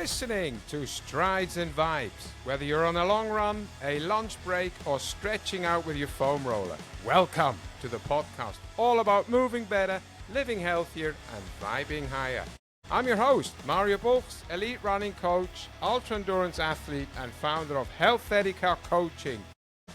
listening to Strides and Vibes. Whether you're on a long run, a lunch break, or stretching out with your foam roller, welcome to the podcast all about moving better, living healthier, and vibing higher. I'm your host, Mario Bulks, elite running coach, ultra endurance athlete, and founder of Healthetica Coaching,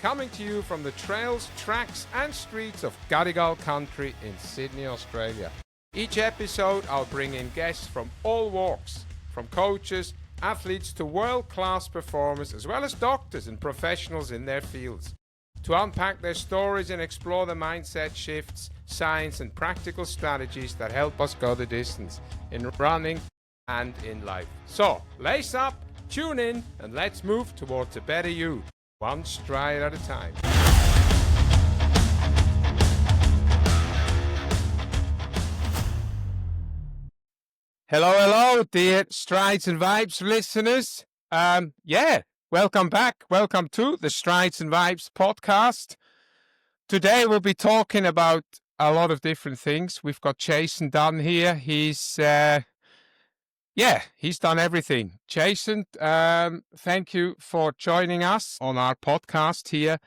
coming to you from the trails, tracks, and streets of Gadigal country in Sydney, Australia. Each episode, I'll bring in guests from all walks, from coaches, athletes to world-class performers, as well as doctors and professionals in their fields, to unpack their stories and explore the mindset shifts, science, and practical strategies that help us go the distance in running and in life. So, lace up, tune in, and let's move towards a better you, one stride at a time. Hello, dear Strides and Vibes listeners. Welcome back. Welcome to the Strides and Vibes podcast. Today we'll be talking about a lot of different things. We've got Jason Dunn here. He's done everything. Jason, thank you for joining us on our podcast here.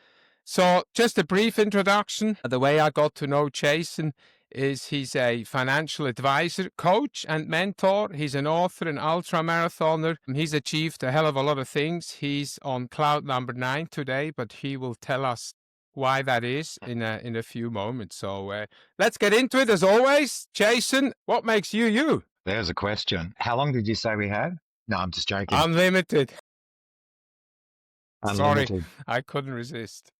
So just a brief introduction. The way I got to know Jason is he's a financial advisor, coach, and mentor. He's an author, an ultra-marathoner. He's achieved a hell of a lot of things. He's on cloud number 9 today, but he will tell us why that is in a few moments. So let's get into it as always. Jason, what makes you you? There's a question. How long did you say we had? No, I'm just joking. Unlimited. Unlimited. Sorry, I couldn't resist.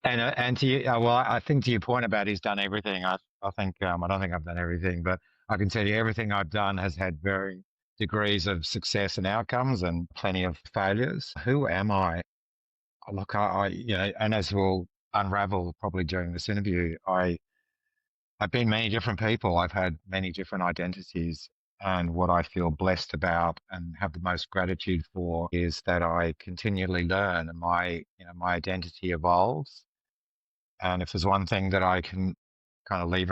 And to you, well, I think to your point about he's done everything. I think I don't think I've done everything, but I can tell you everything I've done has had varying degrees of success and outcomes, and plenty of failures. Who am I? Look, and as we'll unravel probably during this interview, I've been many different people. I've had many different identities. And what I feel blessed about and have the most gratitude for is that I continually learn, and my identity evolves. And if there's one thing that I can kind of leave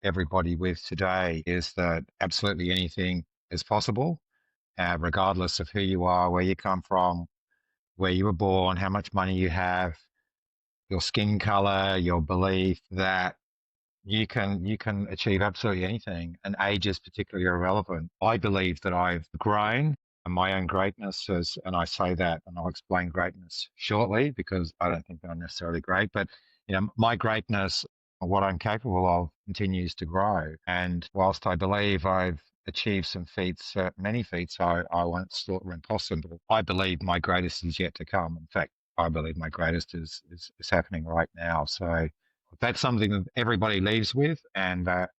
everybody with today, is that absolutely anything is possible, regardless of who you are, where you come from, where you were born, how much money you have, your skin color, your belief, that you can achieve absolutely anything, and age is particularly irrelevant. I believe that I've grown and my own greatness is, and I say that, and I'll explain greatness shortly because I don't think I'm necessarily great, but my greatness, what I'm capable of, continues to grow. And whilst I believe I've achieved some feats, many feats I once thought were impossible, I believe my greatest is yet to come. In fact, I believe my greatest is happening right now. So that's something that everybody leaves with, and that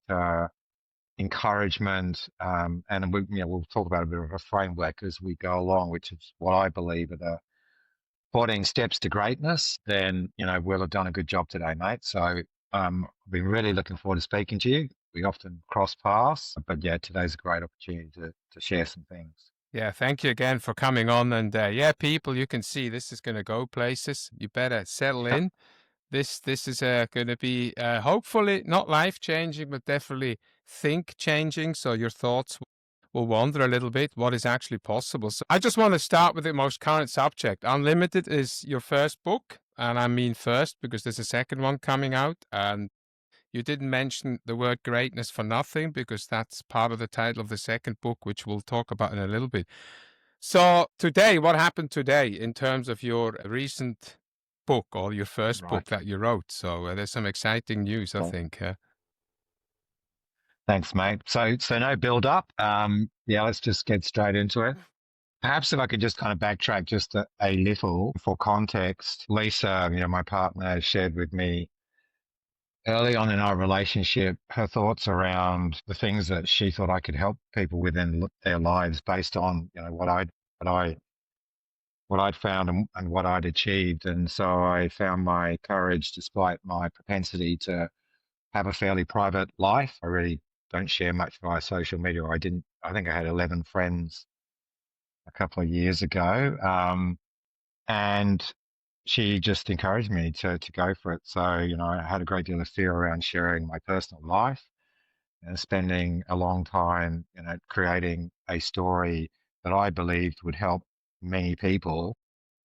encouragement, and we'll talk about a bit of a framework as we go along, which is what I believe are the 14 steps to greatness. Then we'll have done a good job today, mate. So I've been really looking forward to speaking to you. We often cross paths, but today's a great opportunity to share some things. Yeah, thank you again for coming on. And people, you can see this is going to go places. You better settle in. This is going to be hopefully not life-changing, but definitely think-changing. So your thoughts will wander a little bit, what is actually possible. So I just want to start with the most current subject. Unlimited is your first book, and I mean first because there's a second one coming out. And you didn't mention the word greatness for nothing, because that's part of the title of the second book, which we'll talk about in a little bit. So today, what happened today in terms of your recent book, or your first book that you wrote? So there's some exciting news, I think. Thanks, mate. So no build up. Let's just get straight into it. Perhaps if I could just kind of backtrack just a little for context. Lisa, my partner, shared with me early on in our relationship her thoughts around the things that she thought I could help people with in their lives based on what I'd found and what I'd achieved. And so I found my courage, despite my propensity to have a fairly private life. I really don't share much via social media. I think I had 11 friends a couple of years ago. And she just encouraged me to go for it. So, I had a great deal of fear around sharing my personal life and spending a long time, creating a story that I believed would help many people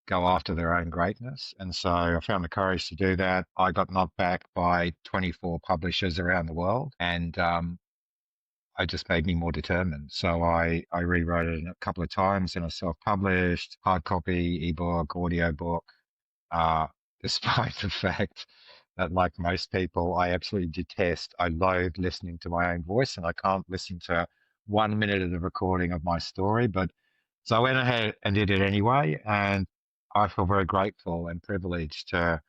go after their own greatness. And so I found the courage to do that. I got knocked back by 24 publishers around the world, and it just made me more determined. So I rewrote it a couple of times, and I self-published, hard copy, ebook, audiobook, uh, despite the fact that, like most people, I absolutely detest, I loathe listening to my own voice, and I can't listen to 1 minute of the recording of my story. But so I went ahead and did it anyway, and I feel very grateful and privileged to,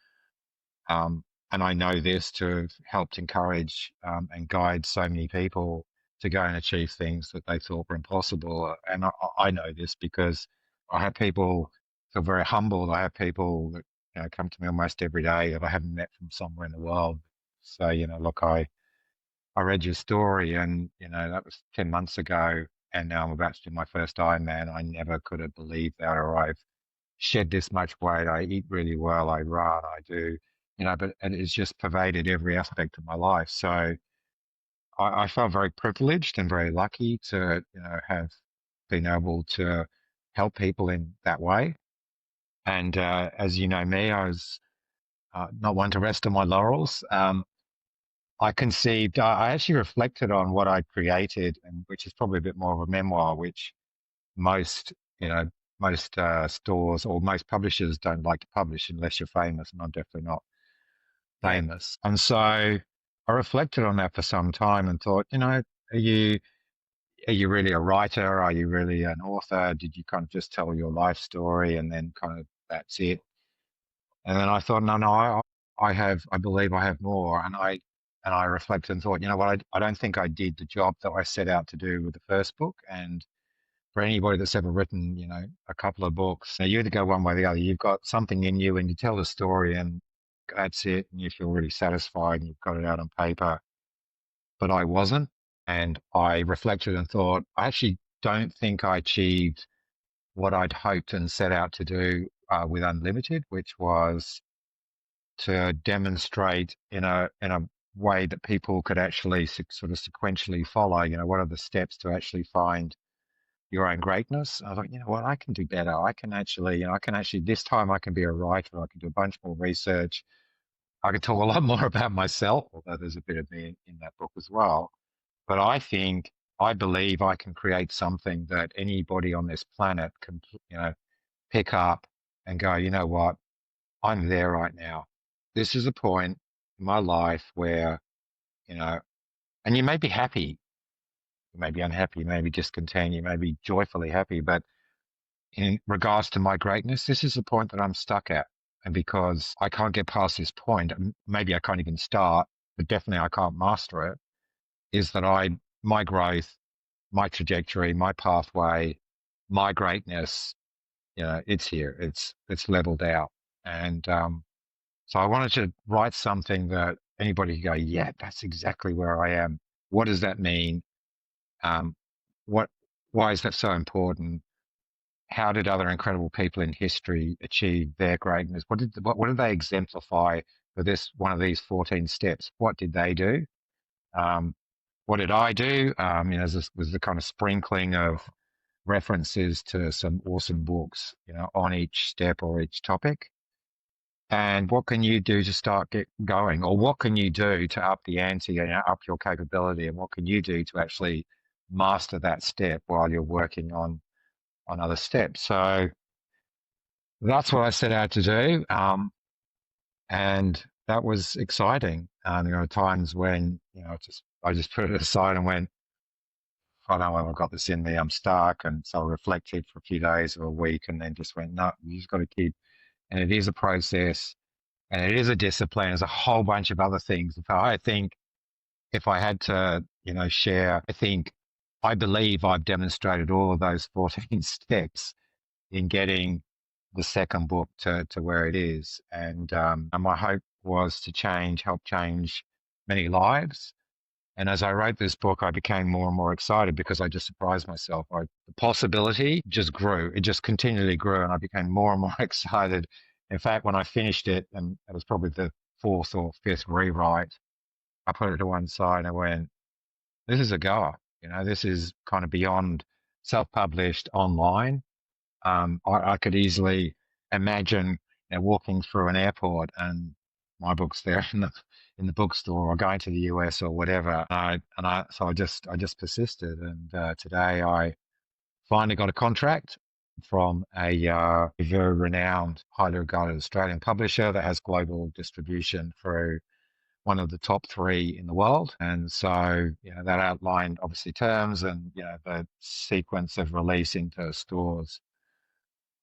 um, and I know this, to have helped encourage and guide so many people to go and achieve things that they thought were impossible. And I know this because I have people feel very humbled. I have people that come to me almost every day that I haven't met from somewhere in the world. So, look, I read your story, and that was 10 months ago, and now I'm about to do my first Ironman. I never could have believed that, or I've shed this much weight. I eat really well. I run. I do, but and it's just pervaded every aspect of my life. So I felt very privileged and very lucky to, have been able to help people in that way. And as you know me, I was not one to rest on my laurels. I conceived, I actually reflected on what I created, and which is probably a bit more of a memoir, which most, you know, most stores or most publishers don't like to publish unless you're famous, and I'm definitely not Yeah. famous. And so I reflected on that for some time and thought, are you are you really a writer? Are you really an author? Did you kind of just tell your life story and then kind of that's it? And then I thought, no, I believe I have more. And I reflected and thought, you know what, I don't think I did the job that I set out to do with the first book. And for anybody that's ever written, a couple of books, now you either go one way or the other. You've got something in you and you tell the story and that's it. And you feel really satisfied and you've got it out on paper. But I wasn't. And I reflected and thought, I actually don't think I achieved what I'd hoped and set out to do with Unlimited, which was to demonstrate in a way that people could actually sort of sequentially follow. What are the steps to actually find your own greatness? I thought, you know what, I can do better. I can actually this time I can be a writer. I can do a bunch more research. I can talk a lot more about myself, although there's a bit of me in that book as well. But I believe I can create something that anybody on this planet can, pick up and go, you know what, I'm there right now. This is a point in my life where, you know, and you may be happy, you may be unhappy, you may be discontent, you may be joyfully happy, but in regards to my greatness, this is the point that I'm stuck at. And because I can't get past this point, maybe I can't even start, but definitely I can't master it, is that my growth, my trajectory, my pathway, my greatness, it's here. It's leveled out. And so I wanted to write something that anybody could go, yeah, that's exactly where I am. What does that mean? Um, what, why is that so important? How did other incredible people in history achieve their greatness? What did they exemplify for this one of these 14 steps? What did they do? Um, what did I do? This was the kind of sprinkling of references to some awesome books, on each step or each topic. And what can you do to start get going? Or what can you do to up the ante and up your capability? And what can you do to actually master that step while you're working on other steps? So that's what I set out to do. And that was exciting. There were times when, I just put it aside and went, I don't know, I've got this in me, I'm stuck. And so I reflected for a few days or a week and then just went, no, you just got to keep, and it is a process and it is a discipline. There's a whole bunch of other things. So I think if I had to, share, I believe I've demonstrated all of those 14 steps in getting the second book to where it is. And my hope was to help change many lives. And as I wrote this book, I became more and more excited because I just surprised myself. The possibility just grew. It just continually grew, and I became more and more excited. In fact, when I finished it, and it was probably the fourth or fifth rewrite, I put it to one side and I went, this is a goer. This is kind of beyond self-published online. I could easily imagine, walking through an airport and my book's there in the bookstore, or going to the US or whatever. So I just persisted, and today I finally got a contract from a very renowned, highly regarded Australian publisher that has global distribution through one of the top three in the world. And so, that outlined obviously terms and, the sequence of release into stores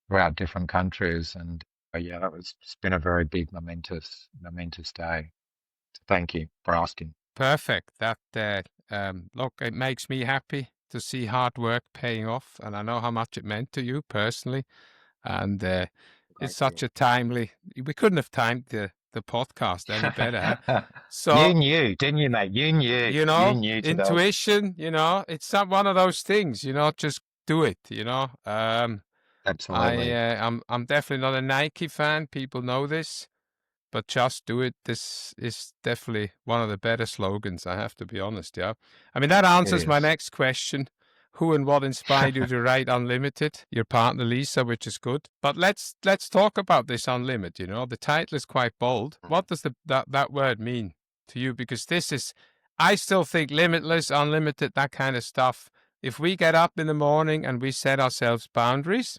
throughout different countries. And it's been a very big momentous day. Thank you for asking. Perfect. Look, it makes me happy to see hard work paying off, and I know how much it meant to you personally. And it's Thank such you. a timely. We couldn't have timed the podcast any better. Huh? You So knew, didn't you, mate? You knew today. intuition. It's not one of those things. Just do it. Absolutely. I'm definitely not a Nike fan. People know this. But just do it. This is definitely one of the better slogans, I have to be honest. Yeah. I mean, that It answers my is. next question. Who and what inspired you to write Unlimited? Your partner, Lisa, which is good. But let's talk about this Unlimited. The title is quite bold. What does that word mean to you? Because I still think limitless, unlimited, that kind of stuff. If we get up in the morning and we set ourselves boundaries,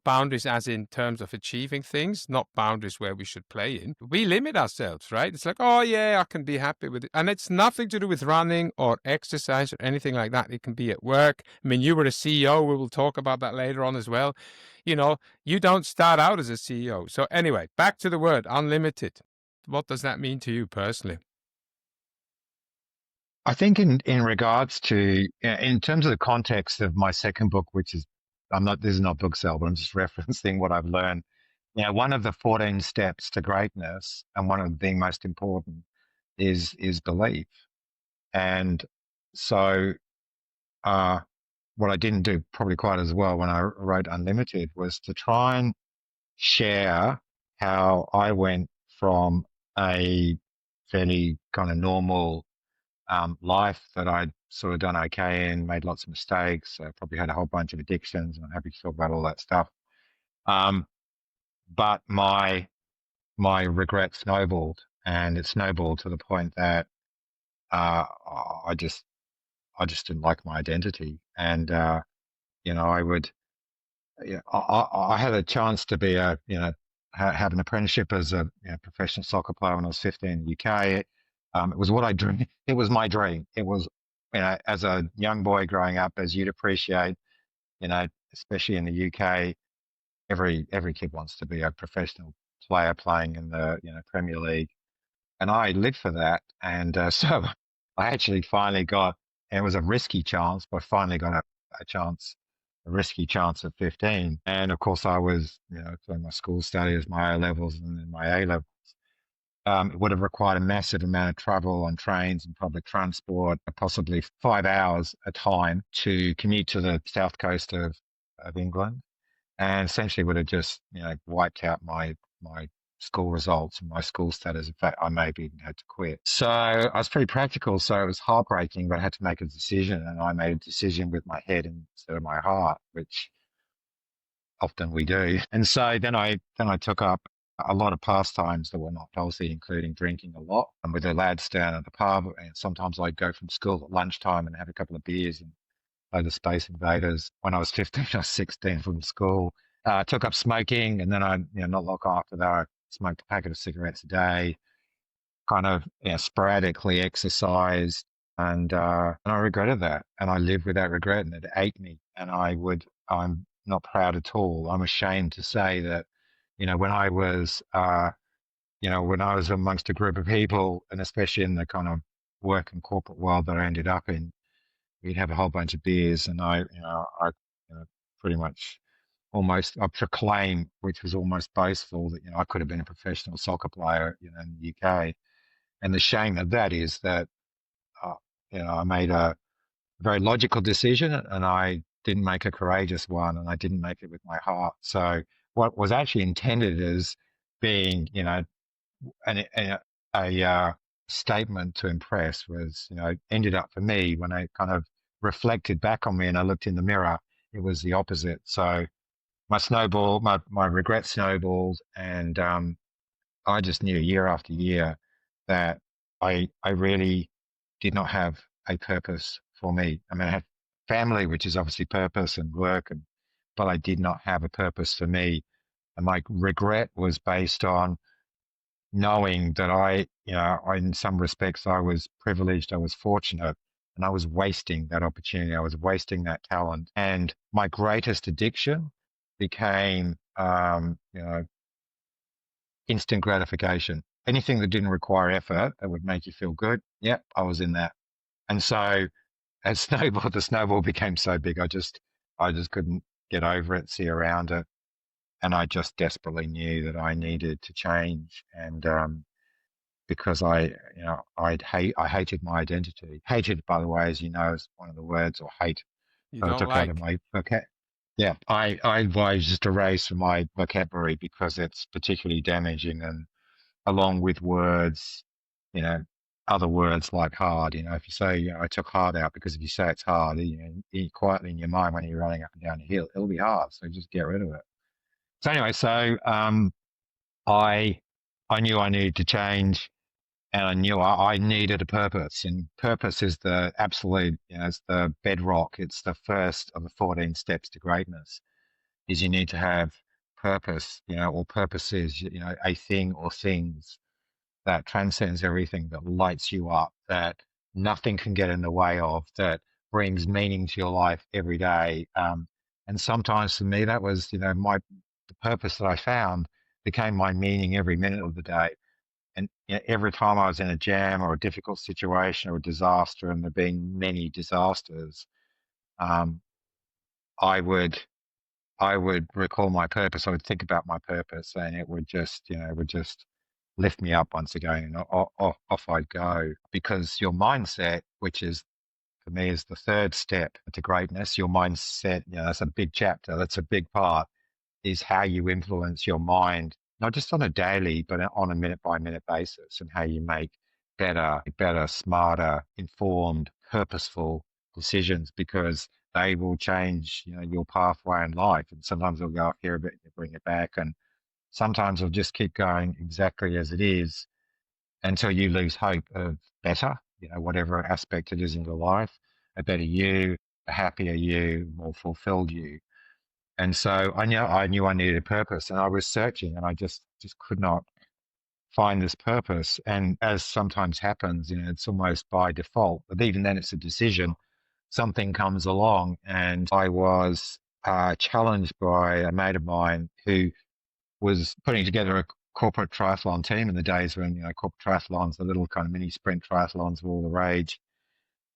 boundaries as in terms of achieving things, not boundaries where we should play in. We limit ourselves, right? It's like, oh yeah, I can be happy with it. And it's nothing to do with running or exercise or anything like that. It can be at work. I mean, you were a CEO. We will talk about that later on as well. You don't start out as a CEO. So anyway, back to the word unlimited. What does that mean to you personally? I think in regards to, in terms of the context of my second book, which is, this is not book sale, but I'm just referencing what I've learned. One of the 14 steps to greatness, and one of the most important, is belief. And so, what I didn't do probably quite as well when I wrote Unlimited was to try and share how I went from a fairly kind of normal life that I'd sort of done okay in, made lots of mistakes, probably had a whole bunch of addictions, and I'm happy to talk about all that stuff. But my regret snowballed, and it snowballed to the point that uh, I just I just didn't like my identity, and I would, I had a chance to be have an apprenticeship as a professional soccer player when I was 15 in the UK. It was what I dreamed. It was my dream. It was, as a young boy growing up, as you'd appreciate, especially in the UK, every kid wants to be a professional player playing in the Premier League, and I lived for that. And so I actually finally got, and it was a risky chance, but I finally got a chance, a risky chance at 15. And of course, I was, doing my school studies, my O levels, and then my A levels. It would have required a massive amount of travel on trains and public transport, possibly 5 hours a time to commute to the south coast of England, and essentially would have just wiped out my school results and my school status. In fact, I maybe even had to quit. So I was pretty practical. So it was heartbreaking, but I had to make a decision, and I made a decision with my head instead of my heart, which often we do. And so then I took up a lot of pastimes that were not healthy, including drinking a lot, and with the lads down at the pub. And sometimes I'd go from school at lunchtime and have a couple of beers and play the Space Invaders. When I was 15, I was 16 from school. Took up smoking, and then not long after that, I smoked a packet of cigarettes a day, kind of, sporadically exercised, and I regretted that, and I lived with that regret, and it ate me. And I'm not proud at all. I'm ashamed to say that, when I was, when I was amongst a group of people, and especially in the kind of work and corporate world that I ended up in, we'd have a whole bunch of beers, and I pretty much almost I proclaim, which was almost boastful, that I could have been a professional soccer player, in the UK. And the shame of that is that uh, I made a very logical decision, and I didn't make a courageous one, and I didn't make it with my heart. So what was actually intended as being, a statement to impress was, ended up for me when I kind of reflected back on me and I looked in the mirror, it was the opposite. So my regret snowballed, and I just knew year after year that I really did not have a purpose for me. I mean, I had family, which is obviously purpose and work, but I did not have a purpose for me. And my regret was based on knowing that in some respects, I was privileged, I was fortunate, and I was wasting that opportunity. I was wasting that talent. And my greatest addiction became, instant gratification. Anything that didn't require effort that would make you feel good. Yep, I was in that. And so as the snowball became so big, I just couldn't get over it, see around it. And I just desperately knew that I needed to change. And, because I hated my identity. Hated, by the way, as you know, is one of the words, or hate, You that I don't took out of like. my vocab. Yeah, I just erased from my vocabulary because it's particularly damaging, and along with words, you know, other words like hard. If you say, I took hard out, because if you say it's hard, quietly in your mind when you're running up and down a hill, it'll be hard. So just get rid of it. So anyway, I I knew I needed to change, and I knew I needed a purpose. And purpose is the absolute, it's the bedrock. It's the first of the 14 steps to greatness. Is you need to have purpose, or purposes, a thing or things that transcends everything, that lights you up, that nothing can get in the way of, that brings meaning to your life every day. And sometimes for me, that was, the purpose that I found became my meaning every minute of the day. And every time I was in a jam or a difficult situation or a disaster, and there being many disasters, um, I would I would recall my purpose. I would think about my purpose, and it would just lift me up once again, and off I'd go. Because your mindset, which is for me is the third step to greatness, your mindset, that's a big chapter. That's a big part, is how you influence your mind, not just on a daily, but on a minute by minute basis, and how you make better, smarter, informed, purposeful decisions, because they will change, your pathway in life. And sometimes they'll go up here a bit and bring it back. And sometimes they'll just keep going exactly as it is until you lose hope of better, whatever aspect it is in your life, a better you, a happier you, more fulfilled you. And so I knew I needed a purpose, and I was searching, and I just could not find this purpose. And as sometimes happens, it's almost by default, but even then it's a decision. Something comes along, and I was challenged by a mate of mine who was putting together a corporate triathlon team in the days when, corporate triathlons, the little kind of mini sprint triathlons, were all the rage.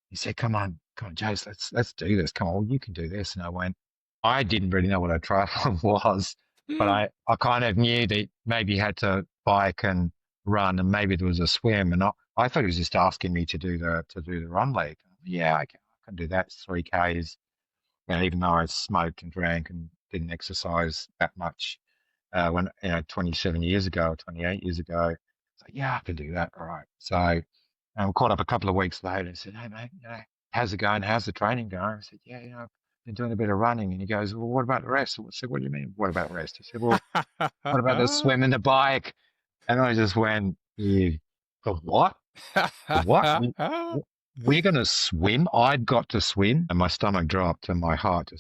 He said, come on, Jace, let's do this. Come on, you can do this. And I went, I didn't really know what a triathlon was, but I kind of knew that maybe you had to bike and run, and maybe there was a swim. And I thought he was just asking me to do the run leg. Yeah, I can do that. It's 3Ks. Even though I smoked and drank and didn't exercise that much, when 27 years ago, 28 years ago, so yeah, I can do that. All right. So we caught up a couple of weeks later and said, hey mate, how's it going? How's the training going? I said, yeah, I've been doing a bit of running. And he goes, well, what about the rest? I said, what do you mean? What about the rest? He said, well, what about the swim and the bike? And I just went, you, the what? The what? We're going to swim? I'd got to swim, and my stomach dropped and my heart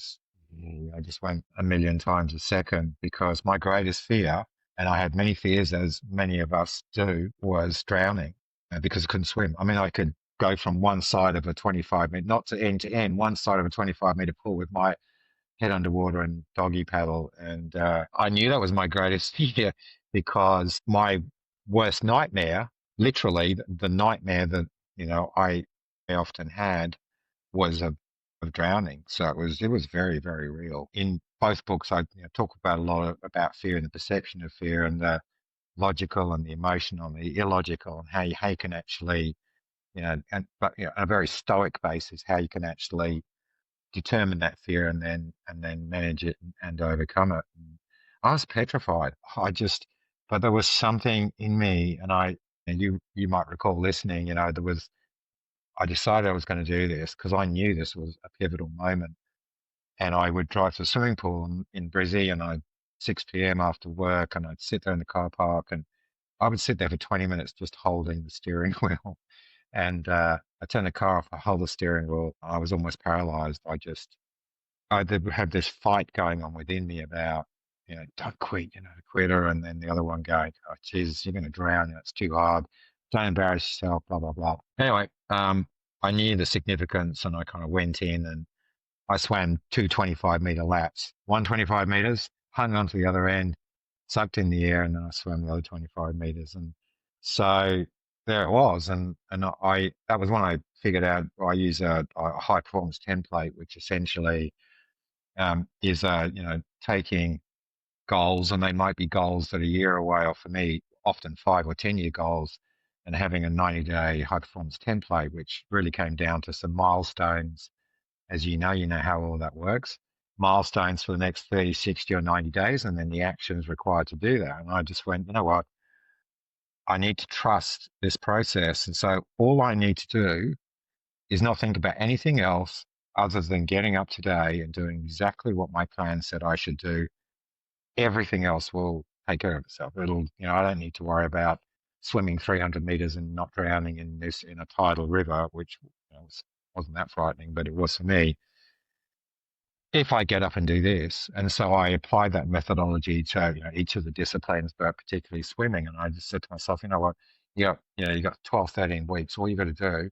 I just went a million times a second, because my greatest fear, and I had many fears, as many of us do, was drowning, because I couldn't swim. I mean, I could go from one side of a 25-meter, not to end, one side of a 25-meter pool with my head underwater and doggy paddle. And I knew that was my greatest fear, because my worst nightmare, literally the nightmare that, I often had, was of drowning. So it was very, very real. In both books, I talk about a lot about fear and the perception of fear, and the logical and the emotional and the illogical, and how you can actually, on a very stoic basis, how you can actually determine that fear, and then manage it and overcome it. And I was petrified. But there was something in me, and you might recall listening. There was I decided I was going to do this because I knew this was a pivotal moment. And I would drive to the swimming pool in Brizzy, and I'd 6 p.m. after work, and I'd sit there in the car park, and I would sit there for 20 minutes just holding the steering wheel. And I turned the car off, I hold the steering wheel. I was almost paralyzed. I did have this fight going on within me about, don't quit, quitter. And then the other one going, oh, Jesus, you're going to drown. It's too hard. Don't embarrass yourself, blah, blah, blah. Anyway, I knew the significance, and I kind of went in and I swam two 25-meter laps, one 25 meters, hung onto the other end, sucked in the air, and then I swam the other 25 meters. And so there it was. And that was when I figured out I use a high performance template, which essentially is taking goals, and they might be goals that are a year away, or for me, often 5 or 10 year goals, and having a 90-day high performance template, which really came down to some milestones. As you know how all that works. Milestones for the next 30, 60, or 90 days, and then the actions required to do that. And I just went, you know what? I need to trust this process. And so all I need to do is not think about anything else other than getting up today and doing exactly what my plan said I should do. Everything else will take care of itself. I don't need to worry about swimming 300 meters and not drowning in a tidal river, which wasn't that frightening, but it was for me if I get up and do this. And so I applied that methodology to each of the disciplines, but particularly swimming. And I just said to myself, you know what, you got 12, 13 weeks. All you got to do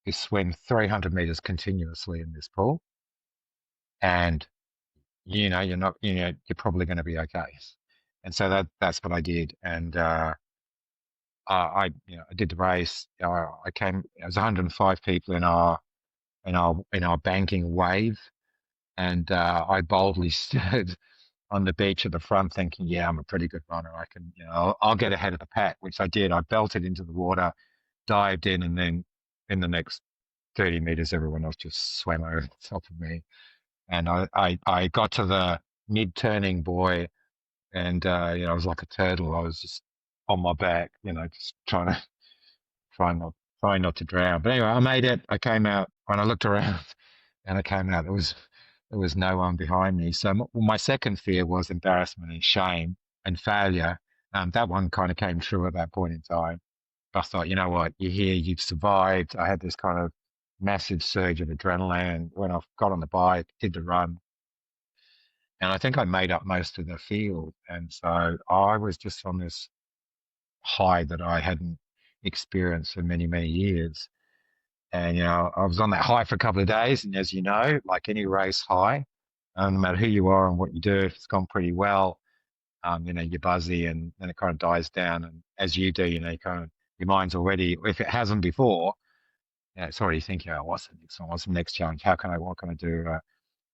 is swim 300 meters continuously in this pool. And, you're probably going to be okay. And so that's what I did. And, I did the race. I came, it was 105 people in our banking wave. And I boldly stood on the beach at the front thinking, yeah, I'm a pretty good runner. I can, I'll get ahead of the pack, which I did. I belted into the water, dived in, and then in the next 30 meters, everyone else just swam over the top of me. And I got to the mid-turning buoy, and, I was like a turtle. I was just on my back, just trying not, trying not to drown. But anyway, I made it. I came out. When I looked around and I came out, there was no one behind me. So my second fear was embarrassment and shame and failure. That one kind of came true at that point in time. I thought, you know what, you're here, you've survived. I had this kind of massive surge of adrenaline when I got on the bike, did the run, and I think I made up most of the field. And so I was just on this high that I hadn't experienced for many, many years. And, I was on that high for a couple of days. And as you know, like any race high, no matter who you are and what you do, if it's gone pretty well, you're buzzy, and then it kind of dies down. And as you do, your mind's already, if it hasn't before, it's already thinking, oh, what's the next one? What's the next challenge? What can I do?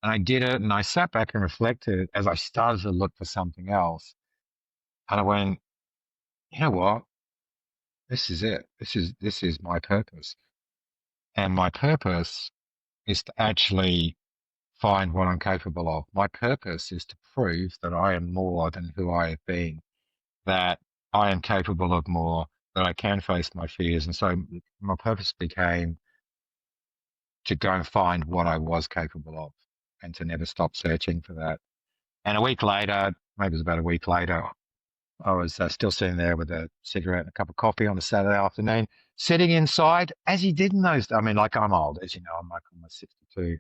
And I did it, and I sat back and reflected as I started to look for something else. And I went, you know what? This is it. This is my purpose. And my purpose is to actually find what I'm capable of. My purpose is to prove that I am more than who I have been, that I am capable of more, that I can face my fears. And so my purpose became to go and find what I was capable of and to never stop searching for that. And a week later, maybe it was about a week later, I was still sitting there with a cigarette and a cup of coffee on a Saturday afternoon, sitting inside, as you did in those. I mean, like, I'm old, as you know, I'm like almost 62.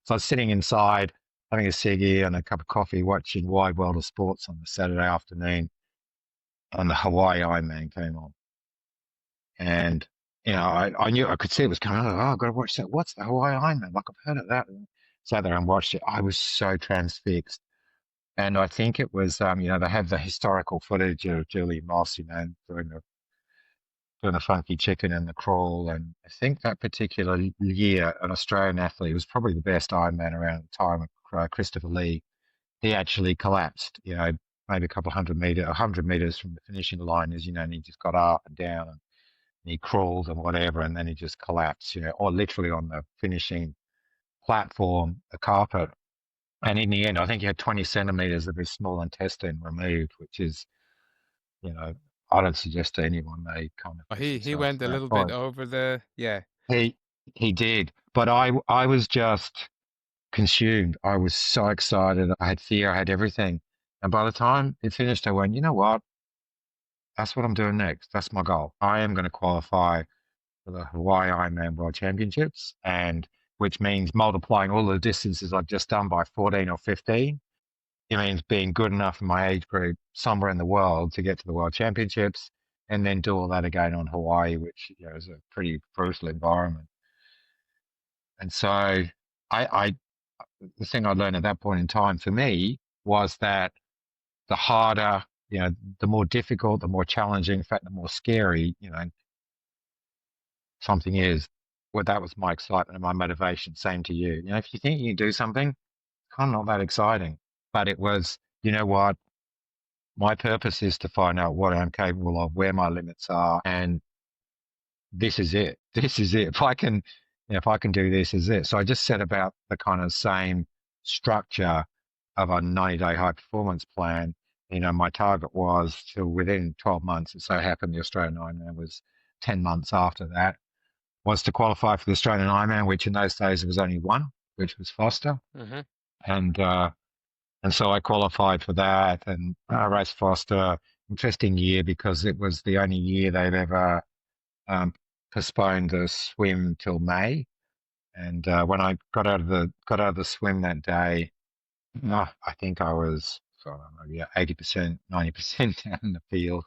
So I was sitting inside, having a ciggy and a cup of coffee, watching Wide World of Sports on the Saturday afternoon, and the Hawaii Ironman came on. And, I knew, I could see it was coming on. Oh, I've got to watch that. What's the Hawaii Ironman? Like, I've heard of that. Sat there and watched it. I was so transfixed. And I think it was, they have the historical footage of Julie Moss, doing the funky chicken and the crawl. And I think that particular year, an Australian athlete was probably the best Ironman around at the time, Christopher Lee. He actually collapsed, maybe a couple 100 meters from the finishing line, as you know, and he just got up and down, and he crawled and whatever, and then he just collapsed, or literally on the finishing platform, the carpet. And in the end, I think he had 20 centimeters of his small intestine removed, which is, I don't suggest to anyone they kind of Oh, push he themselves went to a that little bit point. over the, yeah. He He did, but I was just consumed. I was so excited. I had fear. I had everything. And by the time it finished, I went, you know what? That's what I'm doing next. That's my goal. I am going to qualify for the Hawaii Ironman World Championships, and which means multiplying all the distances I've just done by 14 or 15. It means being good enough in my age group somewhere in the world to get to the World Championships, and then do all that again on Hawaii, which is a pretty brutal environment. And so, I the thing I learned at that point in time for me was that the harder, the more difficult, the more challenging, in fact, the more scary, something is. Well, that was my excitement and my motivation. Same to you. If you think you can do something, kind of not that exciting. But it was, you know what? My purpose is to find out what I'm capable of, where my limits are, and this is it. This is it. If I can do this, is it. So I just set about the kind of same structure of a 90-day high performance plan. My target was to within 12 months. It so happened the Australian Ironman was 10 months after that, was to qualify for the Australian Ironman, which in those days there was only one, which was Foster. Hmm. And, uh, and so I qualified for that and raced Foster. Interesting year because it was the only year they've ever um, postponed the swim till May. And when I got out of the swim that day, I think I was, so I don't know, yeah, 80%, 90% down in the field,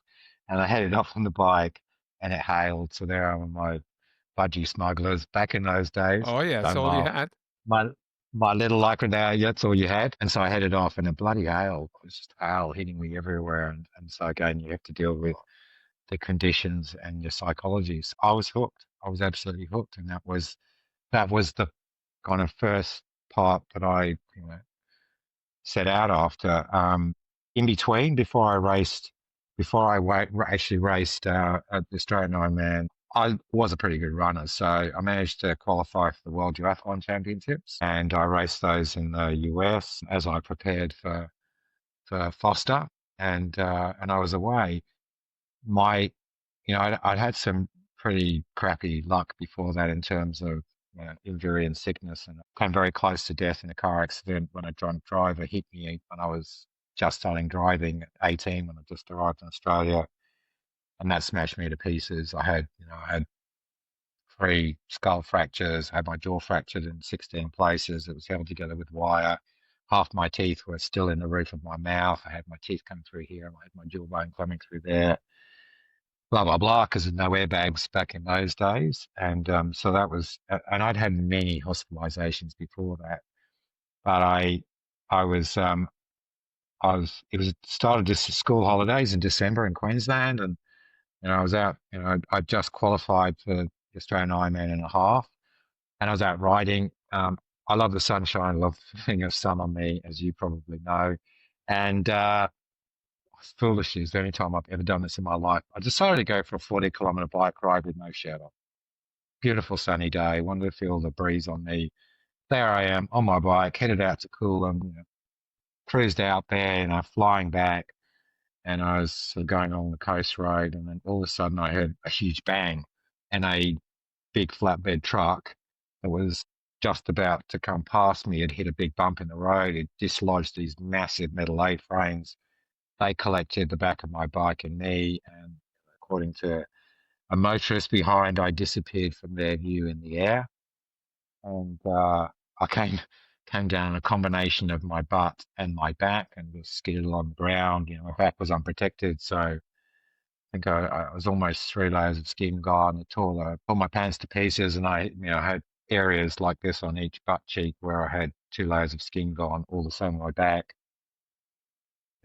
and I headed off on the bike, and it hailed. So there are my budgie smugglers back in those days. Oh, yeah, that's Don't all you laugh. had. My my little lycra now, that's all you had. And so I headed off, and a bloody hail. It was just hail hitting me everywhere. And so again, you have to deal with the conditions and your psychology. So I was hooked. I was absolutely hooked, and that was the kind of first part that I set out after. In between, before I actually raced at the Australian Ironman, I was a pretty good runner, so I managed to qualify for the World Duathlon Championships, and I raced those in the US as I prepared for Foster, and I was away. My I'd had some pretty crappy luck before that in terms of injury and sickness, and I came very close to death in a car accident when a drunk driver hit me when I was just starting driving at 18 when I just arrived in Australia, and that smashed me to pieces. I had three skull fractures, I had my jaw fractured in 16 places. It was held together with wire. Half my teeth were still in the roof of my mouth. I had my teeth coming through here, and I had my jawbone coming through there, blah blah blah, because there's no airbags back in those days, and so that was, and I'd had many hospitalizations before that, but it was started just school holidays in December in Queensland, and I was out, I just qualified for the Australian Ironman and a half, and I was out riding. I love the sunshine, I love the feeling of sun on me, as you probably know, and foolishly, it's the only time I've ever done this in my life. I decided to go for a 40-kilometer bike ride with no shirt on. Beautiful sunny day. Wanted to feel the breeze on me. There I am on my bike, headed out to Coolum, cruised out there, flying back. And I was sort of going along the coast road. And then all of a sudden I heard a huge bang, and a big flatbed truck that was just about to come past me had hit a big bump in the road. It dislodged these massive metal A-frames. They collected the back of my bike and me. And according to a motorist behind, I disappeared from their view in the air, and I came down a combination of my butt and my back, and was skidded along the ground. My back was unprotected, so I think I was almost 3 layers of skin gone. It tore my pants to pieces, and I had areas like this on each butt cheek where I had 2 layers of skin gone, all the same on my back.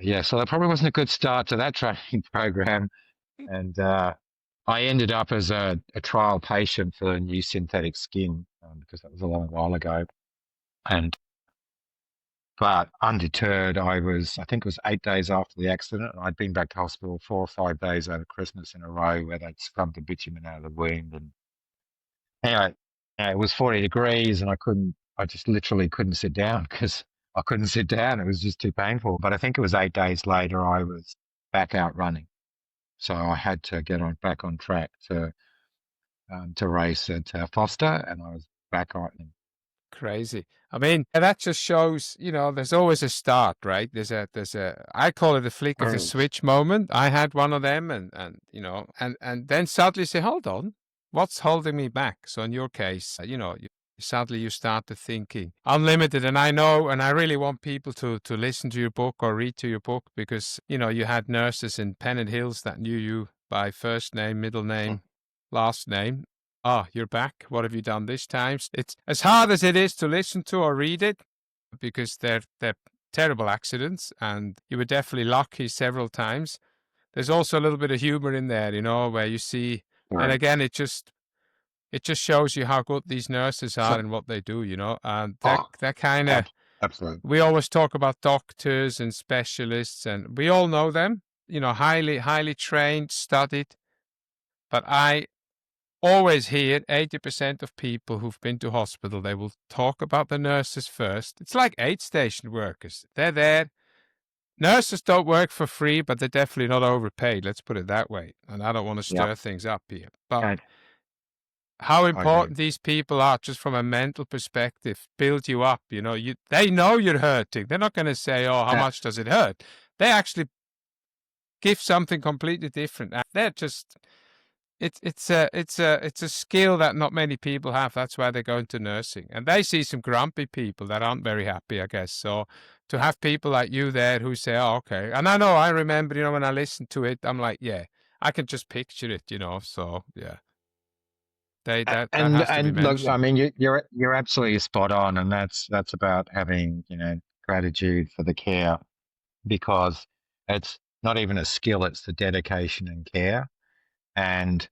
Yeah, so that probably wasn't a good start to that training program. And I ended up as a trial patient for a new synthetic skin, because that was a long while ago. And but undeterred, I think it was 8 days after the accident, and I'd been back to hospital 4 or 5 days over Christmas in a row where they'd scrubbed the bitumen out of the wound. And anyway, it was 40 degrees, and I just literally couldn't sit down because I couldn't sit down. It was just too painful. But I think it was 8 days later, I was back out running. So I had to get back on track to to race at Foster, and I was back on. Crazy. I mean, that just shows, there's always a start, right? I call it a flick of a There is. switch moment. I had one of them and then suddenly say, hold on, what's holding me back? So in your case, suddenly you start to thinking unlimited. And I know, and I really want people to listen to your book or read to your book because, you had nurses in Pennant Hills that knew you by first name, middle name, last name. Ah, you're back. What have you done this time? It's as hard as it is to listen to or read it because they're terrible accidents, and you were definitely lucky several times. There's also a little bit of humor in there, where you see, and Right. again, it just shows you how good these nurses are So, and what they do, and that oh, that kind of. ab- absolutely. We always talk about doctors and specialists, and we all know them, highly trained, studied. But I always hear 80% of people who've been to hospital, they will talk about the nurses first. It's like aid station workers. They're there. Nurses don't work for free, but they're definitely not overpaid. Let's put it that way. And I don't want to Yep. stir things up here. But And how I agree. important these people are just from a mental perspective, build you up. They know you're hurting. They're not going to say, oh, how Uh, much does it hurt? They actually give something completely different. They're just it's a skill that not many people have. That's why they go into nursing, and they see some grumpy people that aren't very happy, I guess. So to have people like you there who say, "Oh, okay," and I remember, when I listened to it, I'm like, yeah, I can just picture it, So yeah, that has to be and look, I mentioned. mean, you're absolutely spot on, and that's about having gratitude for the care because it's not even a skill; it's the dedication and care. And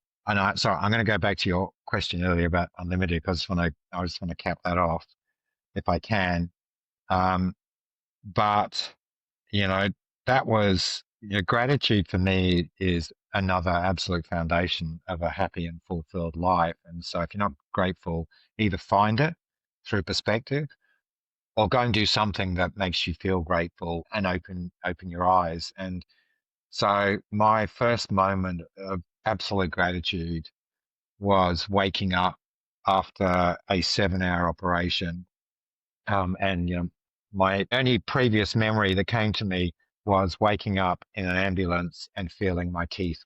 sorry, I'm going to go back to your question earlier about unlimited because I just want to cap that off if I can. Um, but you know, that was gratitude for me is another absolute foundation of a happy and fulfilled life. And so, if you're not grateful, either find it through perspective or go and do something that makes you feel grateful and open your eyes. And so, my first moment of absolute gratitude was waking up after a 7-hour operation. And my only previous memory that came to me was waking up in an ambulance and feeling my teeth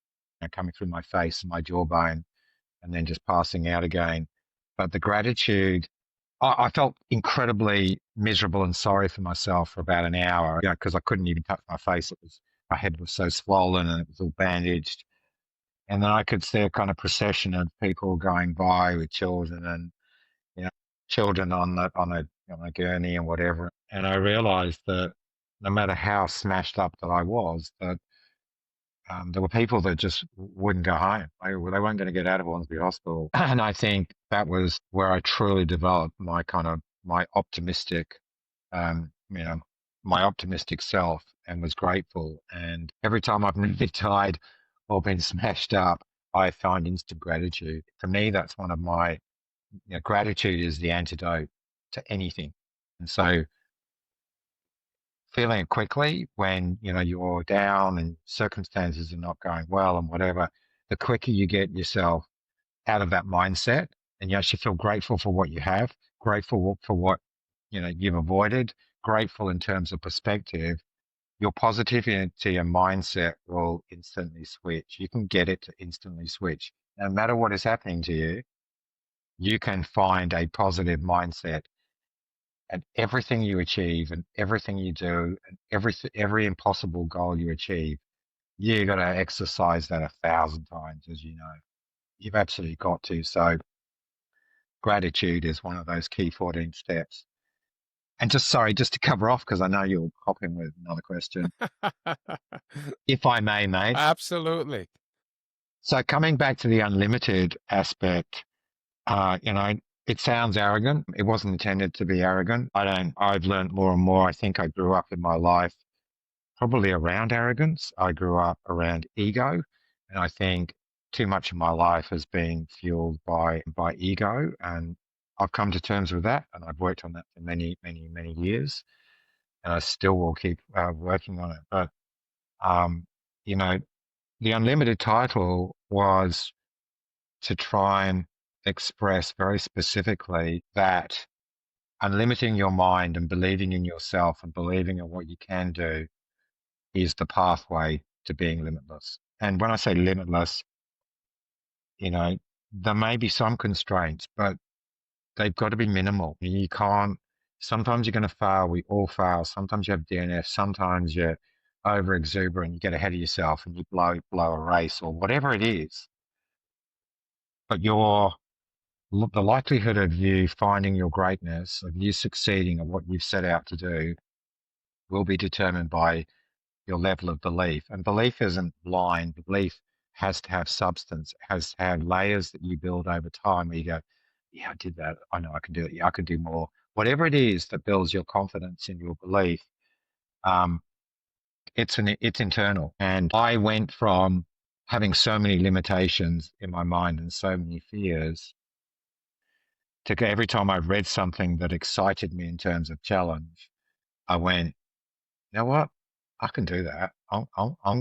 coming through my face and my jawbone, and then just passing out again. But the gratitude, I felt incredibly miserable and sorry for myself for about an hour, because I couldn't even touch my face. My head was so swollen and it was all bandaged. And then I could see a kind of procession of people going by with children and you know, children on a gurney and whatever. And I realized that no matter how smashed up that I was, that there were people that just wouldn't go home. They weren't going to get out of Hornsby Hospital. And I think that was where I truly developed my optimistic, um, you know, my optimistic self and was grateful. And every time I've really died or been smashed up, I find instant gratitude. For me, that's one of my gratitude is the antidote to anything. And so feeling it quickly when, you're down and circumstances are not going well and whatever, the quicker you get yourself out of that mindset and you actually feel grateful for what you have, grateful for what, you've avoided, grateful in terms of perspective, your positivity and mindset will instantly switch. You can get it to instantly switch. No matter what is happening to you, you can find a positive mindset and everything you achieve and everything you do and every impossible goal you achieve, you got to exercise that 1,000 times, as you know. You've absolutely got to. So gratitude is one of those key 14 steps. And just to cover off, because I know you'll hop in with another question, if I may, mate. Absolutely. So coming back to the unlimited aspect, it sounds arrogant. It wasn't intended to be arrogant. I've learned more and more. I think I grew up in my life probably around arrogance. I grew up around ego, and I think too much of my life has been fueled by ego, and I've come to terms with that, and I've worked on that for many, many, many years, and I still will keep working on it. But um, you know, the unlimited title was to try and express very specifically that unlimiting your mind and believing in yourself and believing in what you can do is the pathway to being limitless. And when I say limitless, you know, there may be some constraints, but they've got to be minimal. You can't, sometimes you're going to fail. We all fail. Sometimes you have DNF. Sometimes you're over exuberant. You get ahead of yourself and you blow a race or whatever it is. But the likelihood of you finding your greatness, of you succeeding at what you've set out to do, will be determined by your level of belief. And belief isn't blind. Belief has to have substance. It has to have layers that you build over time where you go, yeah, I did that. I know I can do it. Yeah, I can do more. Whatever it is that builds your confidence in your belief, um, it's internal. And I went from having so many limitations in my mind and so many fears to every time I read something that excited me in terms of challenge, I went, you know what? I can do that. I'm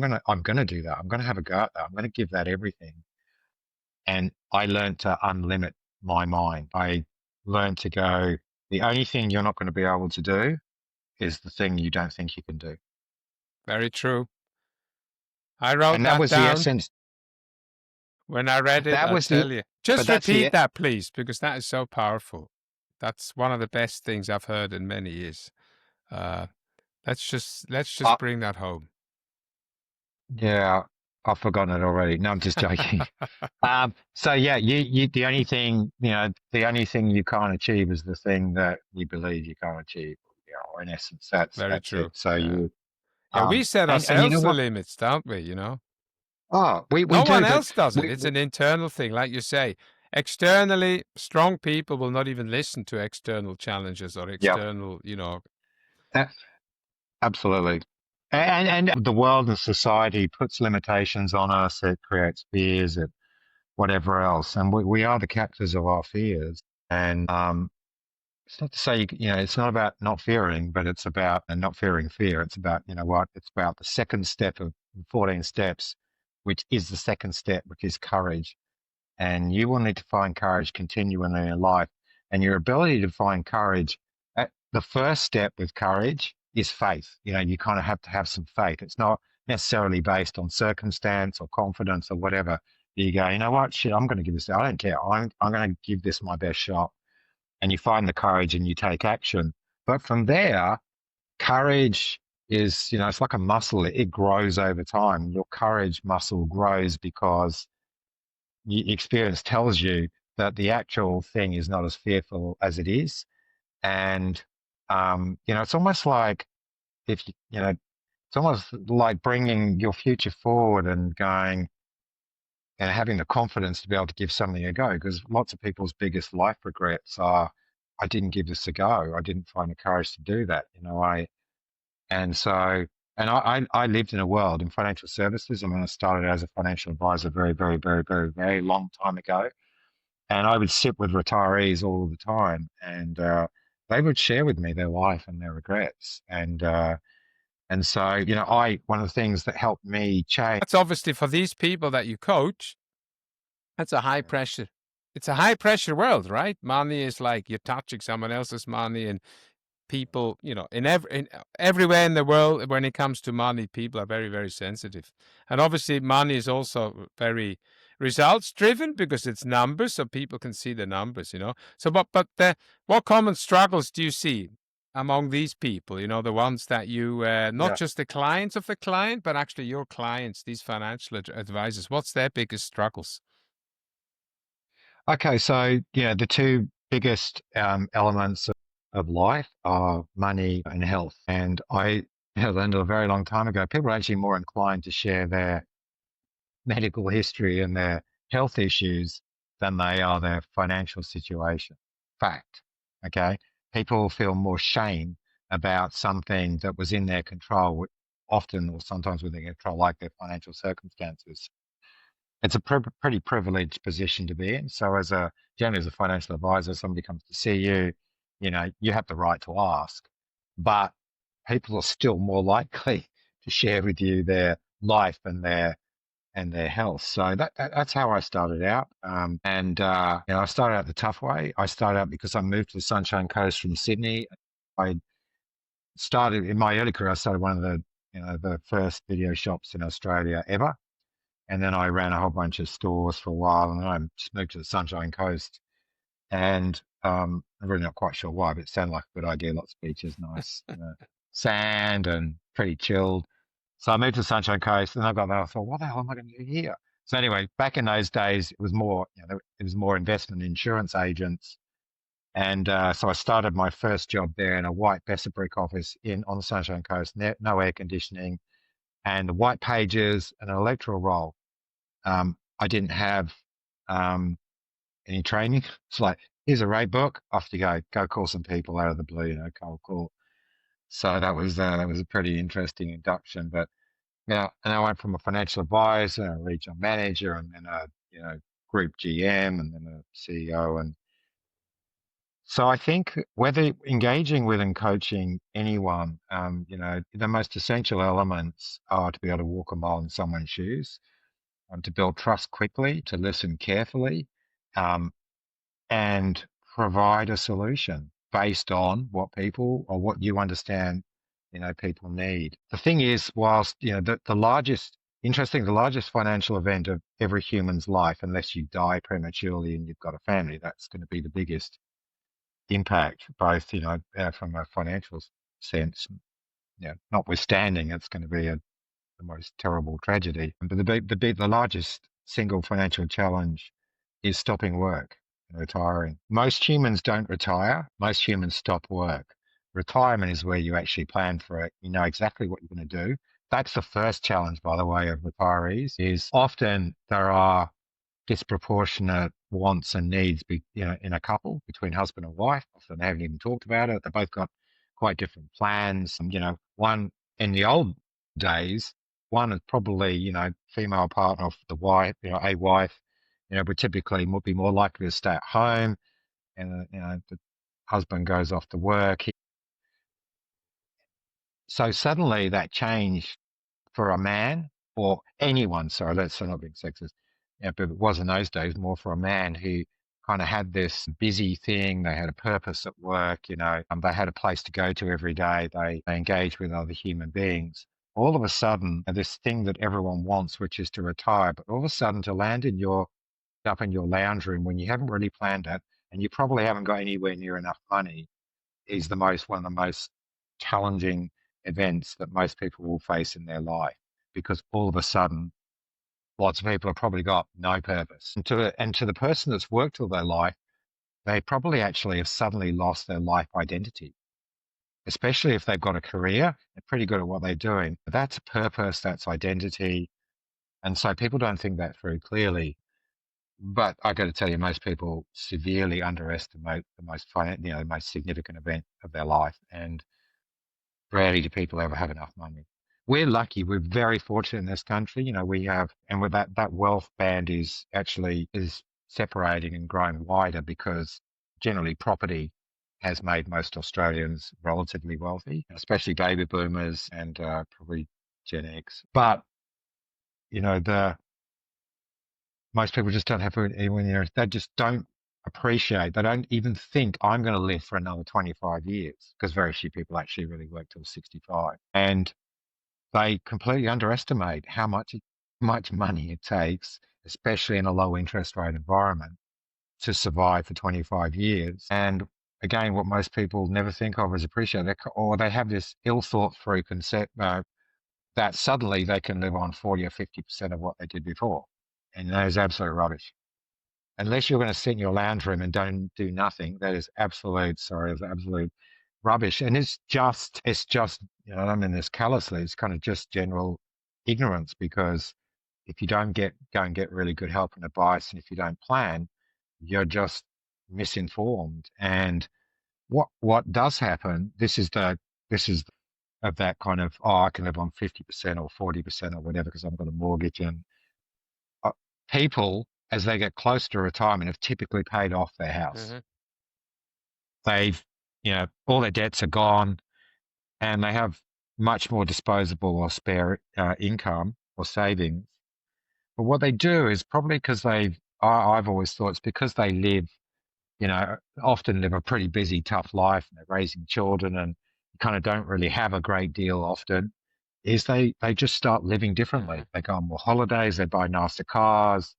gonna do that. I'm gonna have a go at that. I'm gonna give that everything. And I learned to unlimit my mind. I learned to go, the only thing you're not going to be able to do is the thing you don't think you can do. Very true. I wrote And that that was the down essence. when I read it. That I was the, tell you. but Just that's the, repeat that, please, because that is so powerful. That's one of the best things I've heard in many years. Uh, let's just uh, bring that home. yeah, I've forgotten it already. No, I'm just joking. So yeah, the only thing, the only thing you can't achieve is the thing that you believe you can't achieve. Or in essence, Very that's it. true. So Yeah. you, Yeah, we set and you know ourselves the what? limits, don't we? Oh, we No do, one but else does it. we, It's an internal thing, like you say. Externally, strong people will not even listen to external challenges or yeah, external. a- absolutely. And the world and society puts limitations on us. It creates fears, it whatever else, and we are the captors of our fears. And it's not to say it's not about not fearing, but it's about and not fearing fear. It's about what? It's about the second step of 14 steps, which is the second step, which is courage. And you will need to find courage continually in your life. And your ability to find courage, the first step with courage is faith. You kind of have to have some faith. It's not necessarily based on circumstance or confidence or whatever. You go, you know what? Shit, I'm going to give this. I don't care. I'm going to give this my best shot. And you find the courage and you take action. But from there, courage is, it's like a muscle. It grows over time. Your courage muscle grows because experience tells you that the actual thing is not as fearful as it is. And, it's almost like if it's almost like bringing your future forward and going and having the confidence to be able to give something a go. Because lots of people's biggest life regrets are, I didn't give this a go. I didn't find the courage to do that. And so, and I lived in a world in financial services. I mean, I started as a financial advisor very, very, very, very, very long time ago. And I would sit with retirees all the time, and they would share with me their life and their regrets. And so, one of the things that helped me change. That's obviously for these people that you coach. That's a high pressure. It's a high pressure world, right? Money is like you're touching someone else's money, and people, everywhere in the world, when it comes to money, people are very, very sensitive. And obviously, money is also very results driven because it's numbers, so people can see the numbers. So, what common struggles do you see among these people? The ones that you, not Yeah. just the clients of the client, but actually your clients, these financial advisors. What's their biggest struggles? Okay, so the two biggest elements of life are money and health. And I have learned a very long time ago, people are actually more inclined to share their medical history and their health issues than they are their financial situation. Fact. Okay. People feel more shame about something that was in their control, often or sometimes within their control, like their financial circumstances. It's a pretty privileged position to be in. So generally as a financial advisor, somebody comes to see you, you have the right to ask, but people are still more likely to share with you their life and and their health. So that's how I started out. I started out the tough way. I started out because I moved to the Sunshine Coast from Sydney. I started in my early career. I started one of the first video shops in Australia ever, and then I ran a whole bunch of stores for a while, and then I just moved to the Sunshine Coast. And I'm really not quite sure why, but it sounded like a good idea. Lots of beaches, nice sand, and pretty chilled. So I moved to the Sunshine Coast, and I got there. I thought, what the hell am I going to do here? So anyway, back in those days, it was more, it was more investment insurance agents, and so I started my first job there in a white Besser brick office on the Sunshine Coast, no air conditioning, and the white pages and an electoral roll. I didn't have um, any training. It's like, here's a rate book, off you go call some people out of the blue, cold call. So that was a pretty interesting induction. But and I went from a financial advisor, a regional manager, and then a group GM, and then a CEO. And so I think whether engaging with and coaching anyone, the most essential elements are to be able to walk a mile in someone's shoes, to build trust quickly, to listen carefully, um, and provide a solution based on what people or what you understand, people need. The thing is, whilst, the largest, the largest financial event of every human's life, unless you die prematurely and you've got a family, that's going to be the biggest impact, both, from a financial sense, notwithstanding, it's going to be the most terrible tragedy. But the largest single financial challenge is stopping work and retiring. Most humans don't retire. Most humans stop work. Retirement is where you actually plan for it. You know exactly what you're going to do. That's the first challenge, by the way, of retirees, is often there are disproportionate wants and needs in a couple, between husband and wife. Often they haven't even talked about it. They've both got quite different plans. One in the old days, one is probably, female partner of the wife, a wife, would typically be more likely to stay at home, and the husband goes off to work. So suddenly that changed for a man, or anyone, sorry, let's not being sexist, but it was in those days more for a man who kind of had this busy thing. They had a purpose at work, they had a place to go to every day. They engaged with other human beings. All of a sudden, this thing that everyone wants, which is to retire, but all of a sudden to land up in your lounge room when you haven't really planned it, and you probably haven't got anywhere near enough money, is one of the most challenging events that most people will face in their life, because all of a sudden, lots of people have probably got no purpose. And to the person that's worked all their life, they probably actually have suddenly lost their life identity, especially if they've got a career. They're pretty good at what they're doing. But that's purpose, that's identity. And so people don't think that through clearly. But I got to tell you, most people severely underestimate the most significant event of their life. And rarely do people ever have enough money. We're lucky. We're very fortunate in this country. We have, and with that wealth band is separating and growing wider, because generally property has made most Australians relatively wealthy, especially baby boomers and probably Gen X. But the most people just don't have anyone. They just don't appreciate. They don't even think, I'm going to live for another 25 years, because very few people actually really work till 65. And they completely underestimate how much money it takes, especially in a low interest rate environment, to survive for 25 years. And again, what most people never think of is appreciate, or they have this ill thought through concept that suddenly they can live on 40 or 50% of what they did before. And that is absolute rubbish. Unless you're going to sit in your lounge room and don't do nothing, that is absolute rubbish. And it's just, I mean this callously, it's kind of just general ignorance, because if you don't go and get really good help and advice, and if you don't plan, you're just misinformed. And what does happen, this is of that kind of, oh, I can live on 50% or 40% or whatever because I've got a mortgage. And uh, people, as they get close to retirement, have typically paid off their house. Mm-hmm. They've, all their debts are gone, and they have much more disposable or spare income or savings. But what they do is probably because I've always thought it's because they live, often live a pretty busy, tough life and they're raising children and kind of don't really have a great deal often, is they just start living differently. Mhm. They go on more holidays, they buy nicer cars.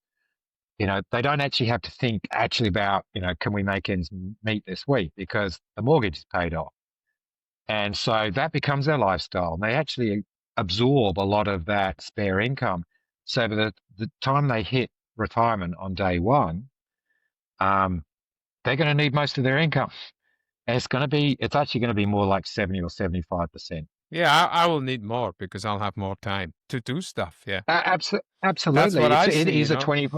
They don't actually have to think actually about, can we make ends meet this week because the mortgage is paid off. And so that becomes their lifestyle. And they actually absorb a lot of that spare income. So by the time they hit retirement on day one, um, they're going to need most of their income. And it's actually going to be more like 70 or 75%. Yeah, I will need more because I'll have more time to do stuff. Yeah, that's what Absolutely. I It see, is a 20,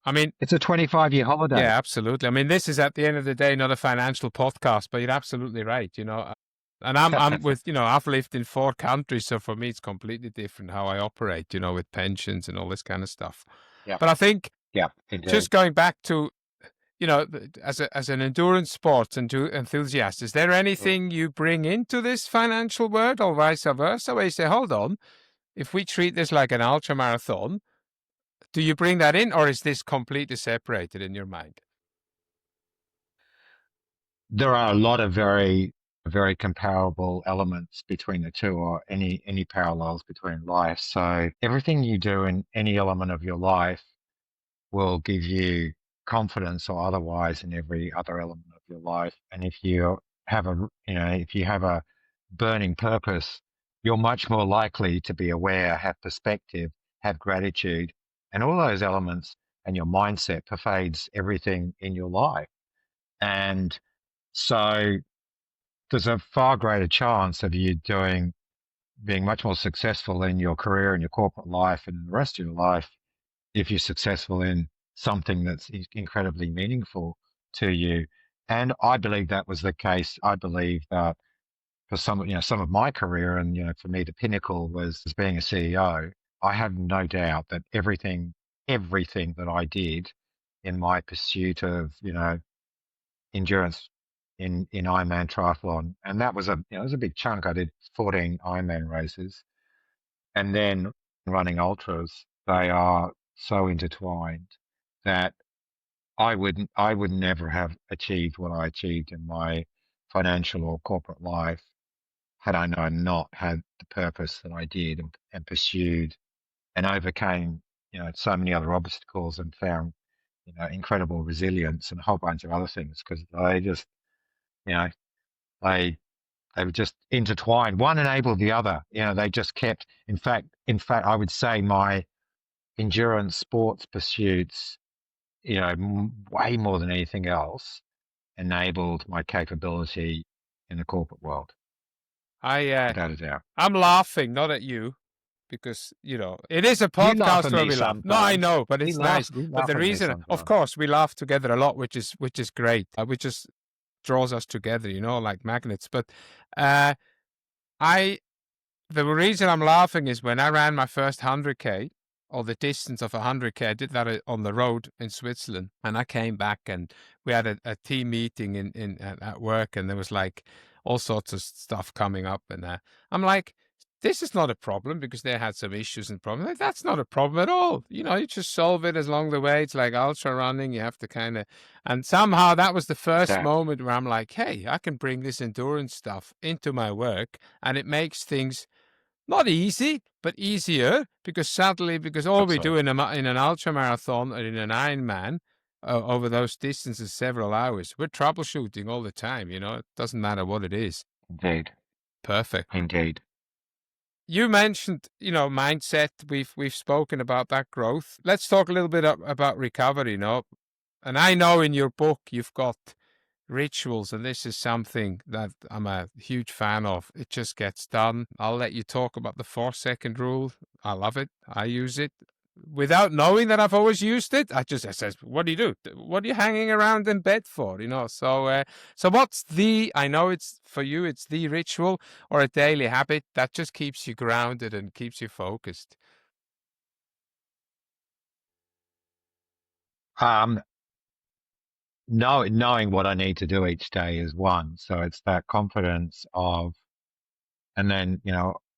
I mean, it's a 25-year holiday. yeah, absolutely. I mean, this is at the end of the day not a financial podcast, but you're absolutely right. And I'm with, I've lived in 4 countries, so for me it's completely different how I operate, with pensions and all this kind of stuff. Yeah. But I think Yeah, indeed. just going back to, as an endurance sports enthusiast, is there Mm. anything you bring into this financial world or vice versa, where you say, hold on, if we treat this like an ultra marathon, do you bring that in, or is this completely separated in your mind? There are a lot of very, very comparable elements between the two, or any parallels between life. So everything you do in any element of your life will give you confidence or otherwise in every other element of your life. And if you have a burning purpose, you're much more likely to be aware, have perspective, have gratitude, and all those elements and your mindset pervades everything in your life. And so there's a far greater chance of you being much more successful in your career and your corporate life and the rest of your life if you're successful in something that's incredibly meaningful to you. And I believe that was the case. I believe that for some of my career, and for me, the pinnacle was being a CEO. I have no doubt that everything that I did in my pursuit of, endurance in Ironman triathlon, and that was it was a big chunk. I did 14 Ironman races, and then running ultras. They are so intertwined that I would never have achieved what I achieved in my financial or corporate life had I not had the purpose that I did and pursued and overcame, so many other obstacles and found, incredible resilience and a whole bunch of other things because they just, you know, they they were just intertwined. One enabled the other. They just kept. In fact, I would say my endurance sports pursuits, way more than anything else, enabled my capability in the corporate world, I uh, without a doubt. I'm laughing, not at you, because it is a You laugh podcast at where me we laugh. No, I sometimes. know, but it's nice. You But laugh the at me reason, of sometimes. course, we laugh together a lot, which is great. Which just draws us together, like magnets. But uh, I the reason I'm laughing is when I ran my first 100K, or the distance of 100K. I did that on the road in Switzerland, and I came back and we had a team meeting at work, and there was like all sorts of stuff coming up, and I'm like, this is not a problem because they had some issues and problems. Like, that's not a problem at all. You just solve it along the way. It's like ultra running. You have to and somehow that was the first That moment where I'm like, hey, I can bring this endurance stuff into my work, and it makes things not easy, but easier because sadly, because all we do absolutely, in an ultra marathon or in an Ironman over those distances, several hours, we're troubleshooting all the time. It doesn't matter what it is. indeed, Perfect. indeed. You mentioned, mindset. We've spoken about that growth. Let's talk a little bit about recovery. And I know in your book you've got rituals, and this is something that I'm a huge fan of. It just gets done. I'll let you talk about the 4 second rule. I love it. I use it without knowing that I've always used it. I says, what do you do? What are you hanging around in bed for? So what's I know it's for you, it's the ritual or a daily habit that just keeps you grounded and keeps you focused. Um, knowing what I need to do each day is one. So it's that confidence of, and then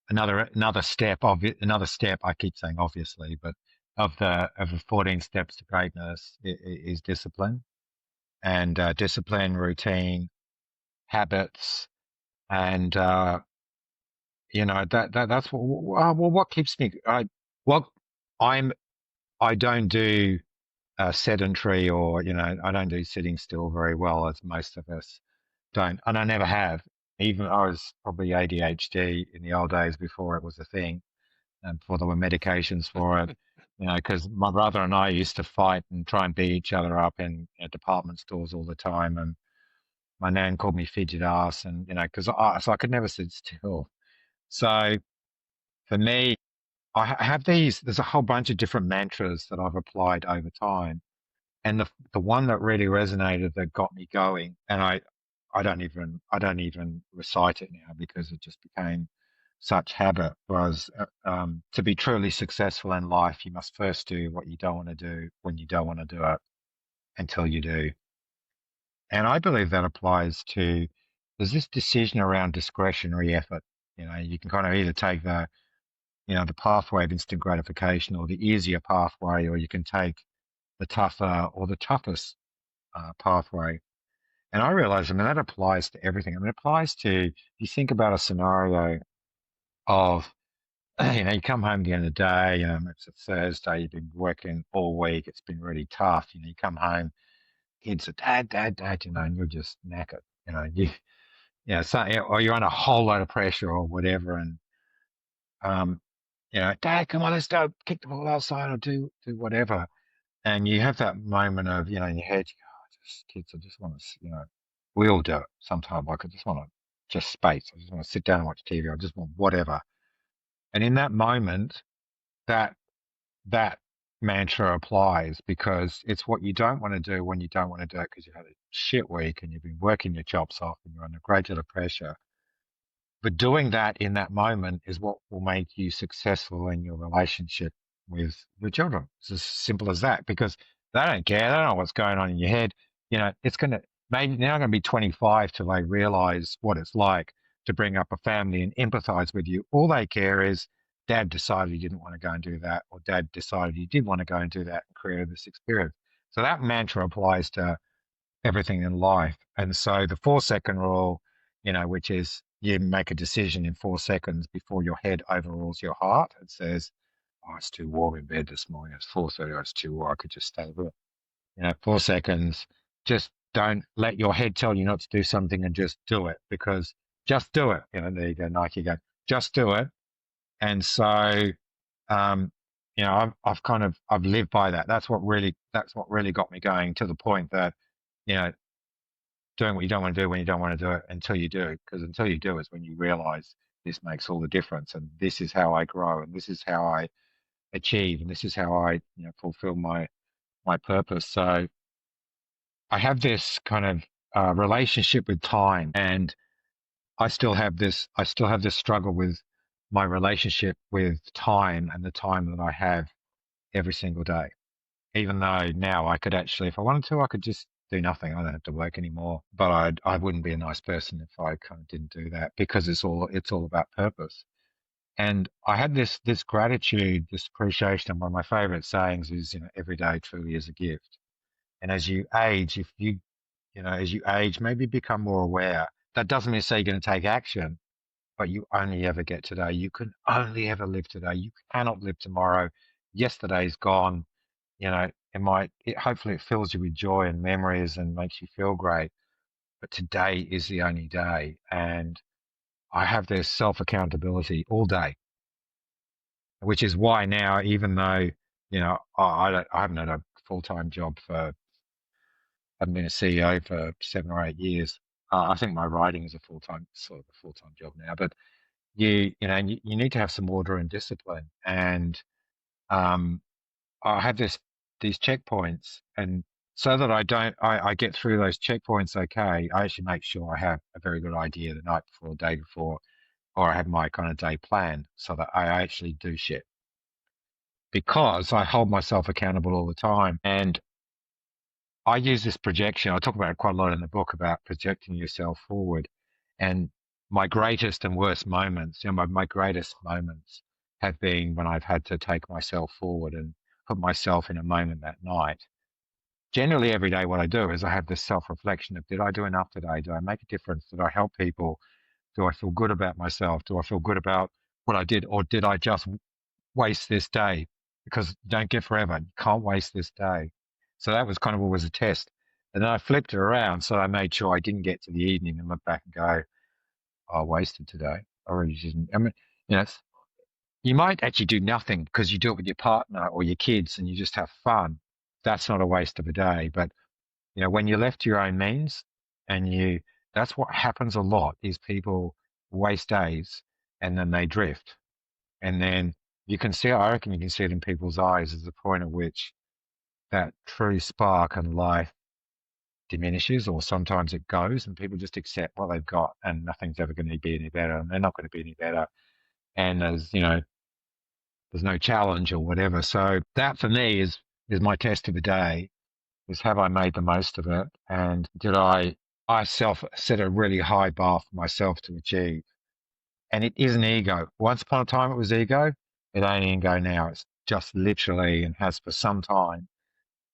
another step. Another step. I keep saying obviously, but of the 14 steps to greatness is discipline, and discipline, routine, habits, and that's what keeps me. What I'm I don't do sedentary, or I don't do sitting still very well, as most of us don't, and I never have. Even I was probably ADHD in the old days before it was a thing, and before there were medications for it. Because my brother and I used to fight and try and beat each other up in department stores all the time, and my nan called me fidget ass, and because I could never sit still. So for me, I have these. There's a whole bunch of different mantras that I've applied over time, and the one that really resonated, that got me going, and I don't even recite it now because it just became such habit, was to be truly successful in life, you must first do what you don't want to do when you don't want to do it until you do. And I believe that applies to, there's this decision around discretionary effort. You can kind of either take the pathway of instant gratification, or the easier pathway, or you can take the tougher or the toughest pathway. And I realize, that applies to everything. It applies to, you think about a scenario of, you come home at the end of the day, it's a Thursday, you've been working all week, it's been really tough. You come home, kids are dad, dad, dad, and you're just knackered. Or you're under a whole lot of pressure or whatever. And, um, dad, come on, let's go kick the ball outside, or do whatever. And you have that moment of, in your head, you go, oh, just kids, I just want to, we all do it sometimes. Like, I just want to, just space. I just want to sit down and watch TV. I just want whatever. And in that moment, that that mantra applies, because it's what you don't want to do when you don't want to do it, because you had a shit week and you've been working your chops off and you're under great deal of pressure. But doing that in that moment is what will make you successful in your relationship with your children. It's as simple as that, because they don't care. They don't know what's going on in your head. It's going to, maybe they're not going to be 25 till they realize what it's like to bring up a family and empathize with you. All they care is, dad decided he didn't want to go and do that, or dad decided he did want to go and do that, and created this experience. So that mantra applies to everything in life. And so the 4 second rule, which is, you make a decision in 4 seconds before your head overrules your heart. It says, oh, it's too warm in bed this morning. It's 4:30. Oh, it's too warm. I could just stay there. 4 seconds. Just don't let your head tell you not to do something, and just do it, because just do it. There you go, Nike again. Just do it. And so, um, I've lived by that. That's what really got me going, to the point that, you know, doing what you don't want to do when you don't want to do it until you do, because until you do is when you realize this makes all the difference, and this is how I grow, and this is how I achieve, and this is how I fulfill my purpose. So I have this kind of relationship with time, and I still have this struggle with my relationship with time, and the time that I have every single day. Even though now I could actually, if I wanted to, I could just do nothing. I don't have to work anymore. But I wouldn't be a nice person if I kind of didn't do that, because it's all about purpose. And I had this gratitude, this appreciation. And one of my favorite sayings is, every day truly is a gift. And as you age, as you age, maybe become more aware. That doesn't mean to say you're going to take action, but you only ever get today. You can only ever live today. You cannot live tomorrow. Yesterday's gone. Hopefully it fills you with joy and memories and makes you feel great. But today is the only day. And I have this self accountability all day, which is why now, even though, I haven't had a full time job I've been a CEO for 7 or 8 years. I think my writing is a full time job now, but you need to have some order and discipline. And, um, I have these checkpoints, and so that I get through those checkpoints okay, I actually make sure I have a very good idea the night before, the day before, or I have my kind of day plan, so that I actually do shit, because I hold myself accountable all the time. And I use this projection. I talk about it quite a lot in the book, about projecting yourself forward. And my greatest and worst moments, my greatest moments have been when I've had to take myself forward. And put myself in a moment that night. Generally, every day, what I do is I have this self-reflection of, did I do enough today? Did I make a difference? Did I help people? Do I feel good about myself? Do I feel good about what I did? Or did I just waste this day? Because you don't get forever. You can't waste this day. So that was kind of always a test. And then I flipped it around. So I made sure I didn't get to the evening and look back and go, oh, I wasted today. I really didn't. I mean, you know, you might actually do nothing because you do it with your partner or your kids and you just have fun. That's not a waste of a day. But, when you're left to your own means and that's what happens a lot is people waste days and then they drift. And then I reckon you can see it in people's eyes as the point at which that true spark and life diminishes, or sometimes it goes and people just accept what they've got and nothing's ever going to be any better and they're not going to be any better. And there's no challenge or whatever. So that for me is my test of the day is, have I made the most of it? And did I set a really high bar for myself to achieve? And it isn't ego. Once upon a time it was ego. It ain't ego now. It's just literally, and has for some time,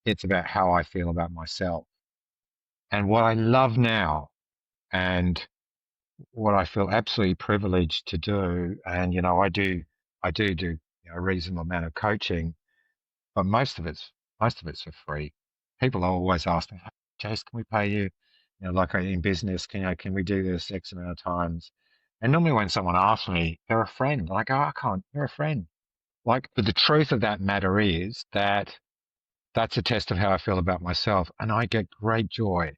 it's about how I feel about myself. And what I love now, and what I feel absolutely privileged to do, and I do a reasonable amount of coaching, but most of it's for free. People are always asking, hey, Jace, can we pay you? Like in business, can we do this X amount of times? And normally when someone asks me, they're a friend. Like, oh, I can't, you're a friend. Like, but the truth of that matter is that that's a test of how I feel about myself. And I get great joy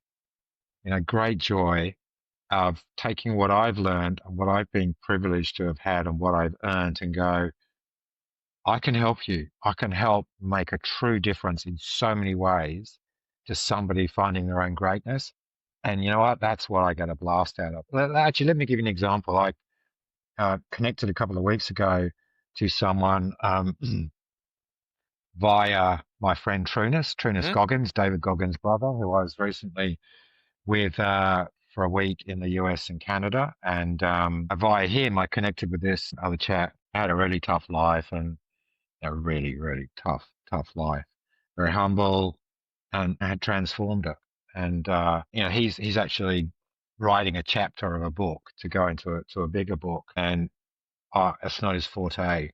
of taking what I've learned and what I've been privileged to have had and what I've earned and go, I can help you. I can help make a true difference in so many ways to somebody finding their own greatness. And you know what? That's what I get a blast out of. Actually, let me give you an example. I connected a couple of weeks ago to someone via my friend Trunis Goggins, David Goggins' brother, who I was recently with for a week in the US and Canada. And via him, I connected with this other chap. I had a really tough life and a really, really tough life. Very humble and had transformed it. And he's actually writing a chapter of a book to go into a bigger book, and it's not his forte.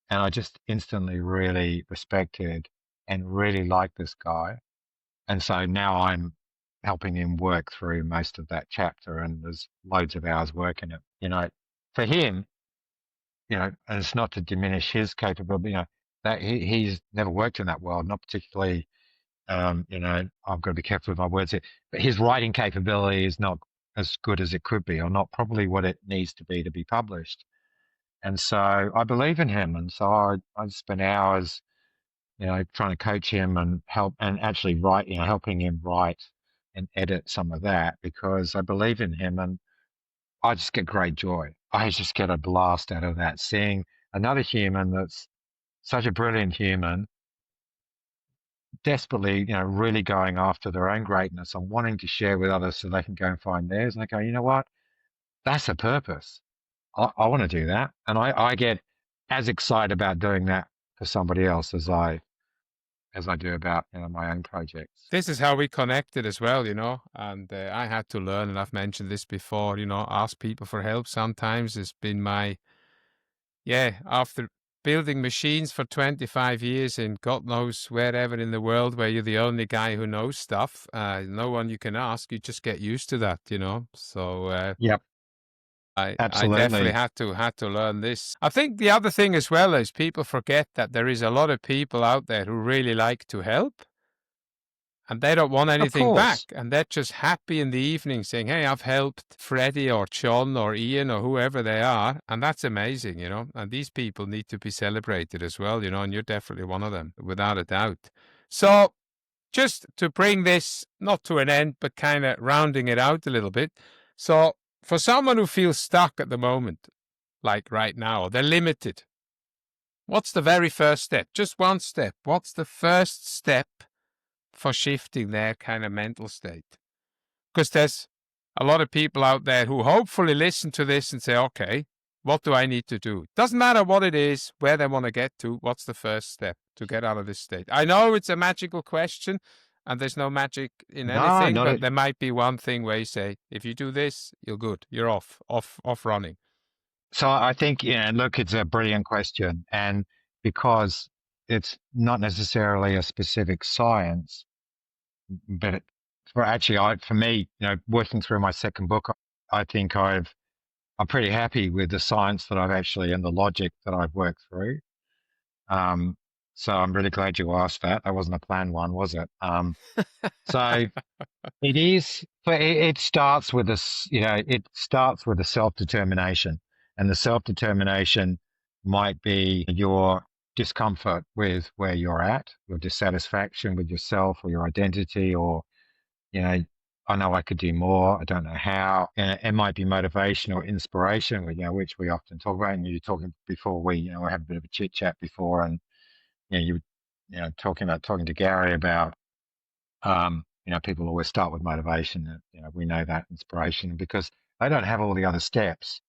And I just instantly really respected and really liked this guy. And so now I'm helping him work through most of that chapter, and there's loads of hours work in it. For him, and it's not to diminish his capability, that he's never worked in that world, not particularly, I've got to be careful with my words here, but his writing capability is not as good as it could be, or not probably what it needs to be published. And so I believe in him. And so I spent hours, trying to coach him and help and actually write, helping him write and edit some of that, because I believe in him and I just get great joy. I just get a blast out of that, seeing another human that's such a brilliant human, desperately, really going after their own greatness and wanting to share with others so they can go and find theirs. And I go, you know what? That's a purpose. I want to do that. And I get as excited about doing that for somebody else as I do about my own projects. This is how we connected as well, and I had to learn, and I've mentioned this before, ask people for help sometimes has been after building machines for 25 years in God knows wherever in the world where you're the only guy who knows stuff, no one you can ask, you just get used to that, So Yep, I definitely absolutely. had to learn this. I think the other thing as well is people forget that there is a lot of people out there who really like to help. And they don't want Of anything back. course. And they're just happy in the evening saying, hey, I've helped Freddie or John or Ian or whoever they are. And that's amazing, And these people need to be celebrated as well, and you're definitely one of them, without a doubt. So just to bring this, not to an end, but kind of rounding it out a little bit. So for someone who feels stuck at the moment, like right now, they're limited. What's the very first step? Just one step. What's the first step for shifting their kind of mental state? Because there's a lot of people out there who hopefully listen to this and say, okay, What do I need to do? Doesn't matter what it is, where they want to get to. What's the first step to get out of this state? I know it's a magical question and there's no magic in No, anything, not but it. there might be one thing where you say, if you do this, you're good. You're off running. So I think, look, it's a brilliant question. And because it's not necessarily a specific science, but for me, working through my second book, I think I'm pretty happy with the science that I've actually and the logic that I've worked through. Um, so I'm really glad you asked that. That wasn't a planned one, was it? So it is, but it starts with this, it starts with a self-determination, and the self-determination might be your discomfort with where you're at, your dissatisfaction with yourself or your identity, or, you know, I know I could do more. I don't know how. And it might be motivation or inspiration, which we often talk about. And you were talking before we had a bit of a chit chat before, and you talking to Gary about people always start with motivation. We know that inspiration because they don't have all the other steps.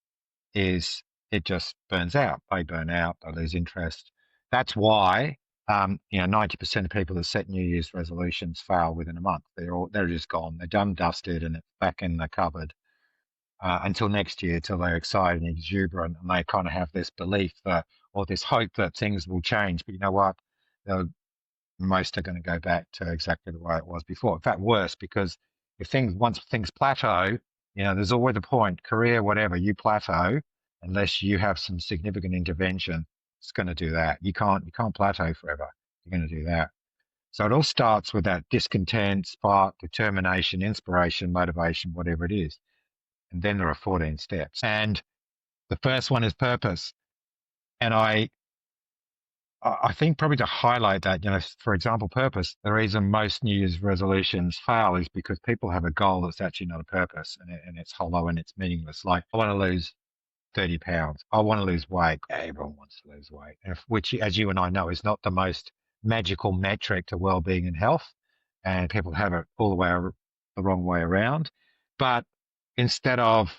Is it just burns out? They burn out. They lose interest. That's why 90% of people that set New Year's resolutions fail within a month. They're just gone. They're done, dusted, and it's back in the cupboard until next year, till they're excited and exuberant, and they kind of have this belief that or this hope that things will change. But you know what? Most are going to go back to exactly the way it was before. In fact, worse, because once things plateau, there's always a point, career, whatever, you plateau unless you have some significant intervention. It's going to do that. You can't plateau forever. You're going to do that. So it all starts with that discontent, spark, determination, inspiration, motivation, whatever it is. And then there are 14 steps. And the first one is purpose. And I think probably to highlight that, for example, purpose, the reason most New Year's resolutions fail is because people have a goal that's actually not a purpose, and it's hollow and it's meaningless. Like, I want to lose 30 pounds. I want to lose weight. Everyone wants to lose weight, which, as you and I know, is not the most magical metric to well-being and health. And people have it all the wrong way around. But instead of,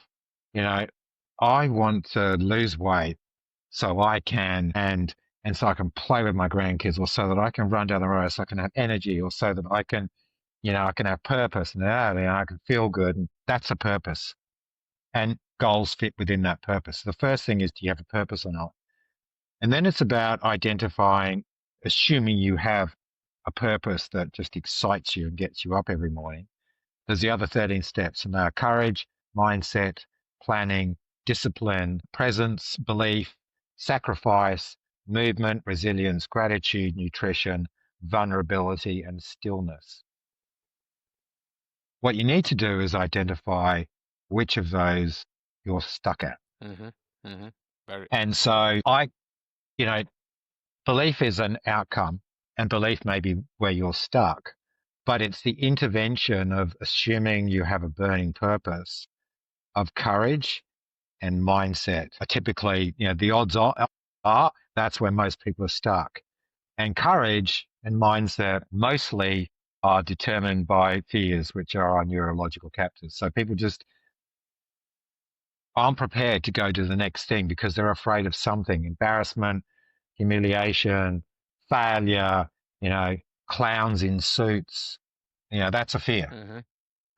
I want to lose weight so I can, and so I can play with my grandkids, or so that I can run down the road, so I can have energy, or so that I can, I can have purpose, and I can feel good. And that's a purpose. And goals fit within that purpose. The first thing is, do you have a purpose or not? And then it's about identifying, assuming you have a purpose that just excites you and gets you up every morning. There's the other 13 steps, and they are courage, mindset, planning, discipline, presence, belief, sacrifice, movement, resilience, gratitude, nutrition, vulnerability, and stillness. What you need to do is identify which of those you're stuck at. Mm-hmm. Mm-hmm. And so belief is an outcome, and belief may be where you're stuck, but it's the intervention of assuming you have a burning purpose, of courage and mindset. Typically, the odds are that's where most people are stuck. And courage and mindset mostly are determined by fears, which are our neurological captors. So people just aren't prepared to go to the next thing because they're afraid of something: embarrassment, humiliation, failure, clowns in suits. That's a fear. Mm-hmm.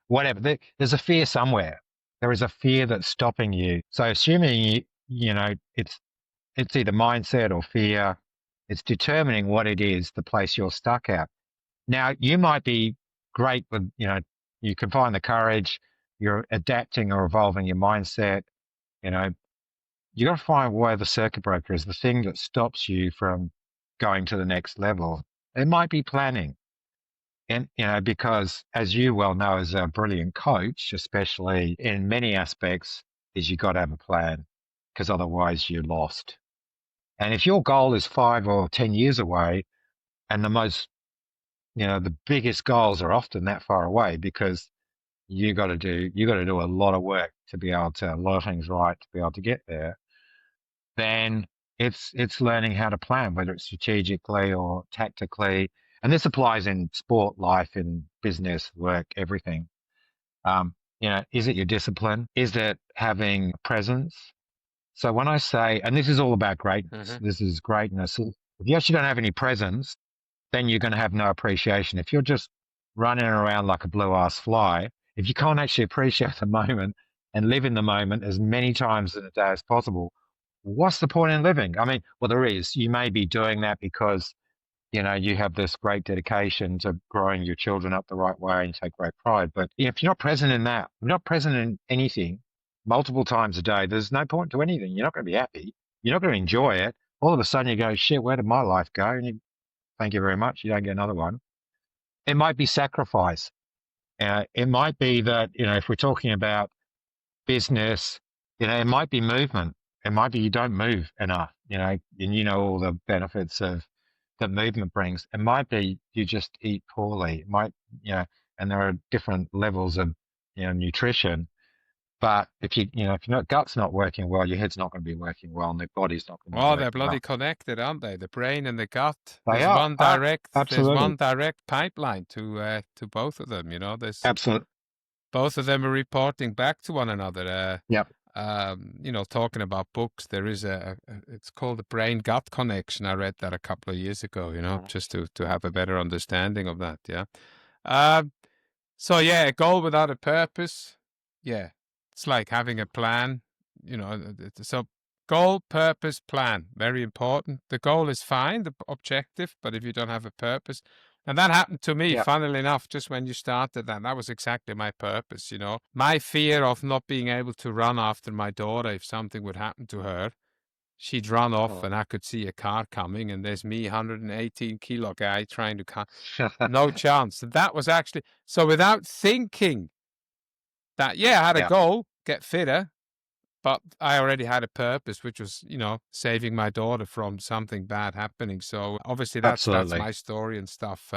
Whatever. There's a fear somewhere. There is a fear that's stopping you. So assuming it's either mindset or fear, it's determining what it is, the place you're stuck at. Now, you might be great with, you can find the courage, you're adapting or evolving your mindset. You got to find where the circuit breaker is, the thing that stops you from going to the next level. It might be planning. And, because as you well know, as a brilliant coach, especially in many aspects, is you got to have a plan, because otherwise you're lost. And if your goal is 5 or 10 years away, and the biggest goals are often that far away, because you got to do a lot of work to be able to, a lot of things right to be able to get there, then it's learning how to plan, whether it's strategically or tactically. And this applies in sport, life, in business, work, everything. Is it your discipline? Is it having presence? So when I say, and this is all about greatness, Hmm. this is greatness. If you actually don't have any presence, then you're going to have no appreciation. If you're just running around like a blue ass fly, if you can't actually appreciate the moment and live in the moment as many times in a day as possible, what's the point in living? I mean, well, there is. You may be doing that because, you have this great dedication to growing your children up the right way and take great pride. But if you're not present in that, you're not present in anything multiple times a day, there's no point to anything. You're not going to be happy. You're not going to enjoy it. All of a sudden you go, shit, where did my life go? And you thank you very much. You don't get another one. It might be sacrifice. It might be that, if we're talking about business, it might be movement. It might be you don't move enough, and all the benefits of that movement brings. It might be you just eat poorly. It might, and there are different levels of, nutrition. But if your gut's not working well, your head's not going to be working well, and the body's not going to be Oh, they're working bloody well. connected, aren't they? The brain and the gut. They are. There's Absolutely. one direct pipeline to both of them. There's Absolutely. both of them are reporting back to one another. Yep. Talking about books, there is it's called the brain gut connection. I read that a couple of years ago, just to have a better understanding of that. Yeah. Um, so yeah, a goal without a purpose. Yeah. It's like having a plan, so goal, purpose, plan, very important. The goal is fine, the objective, but if you don't have a purpose, and that happened to me, Yep. funnily enough, just when you started that was exactly my purpose, My fear of not being able to run after my daughter if something would happen to her. She'd run off Oh. and I could see a car coming and there's me, 118 kilo guy trying to no chance. And that was actually, so without thinking that, yeah, I had a Yeah, goal, get fitter, but I already had a purpose, which was, saving my daughter from something bad happening. So obviously that's absolutely. my story and stuff.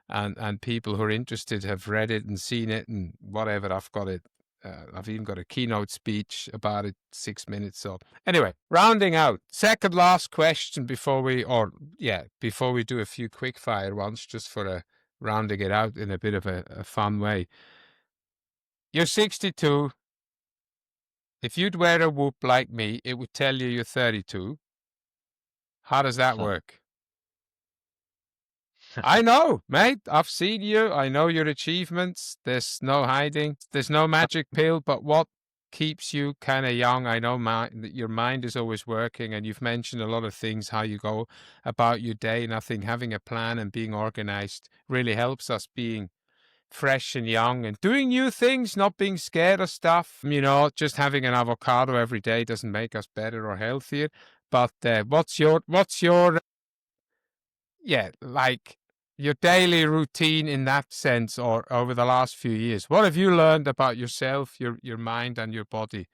And people who are interested have read it and seen it and whatever. I've got it. I've even got a keynote speech about it, 6 minutes. So anyway, rounding out, second last question before we do a few quick fire ones, just for rounding it out in a bit of a fun way. You're 62. If you'd wear a whoop like me, it would tell you you're 32. How does that work? I know, mate. I've seen you. I know your achievements. There's no hiding. There's no magic pill, but what keeps you kind of young? I know your mind is always working, and you've mentioned a lot of things, how you go about your day. And I think having a plan and being organized really helps us being fresh and young and doing new things, not being scared of stuff. Just having an avocado every day doesn't make us better or healthier. But what's your like your daily routine in that sense, or over the last few years? What have you learned about yourself, your mind, and your body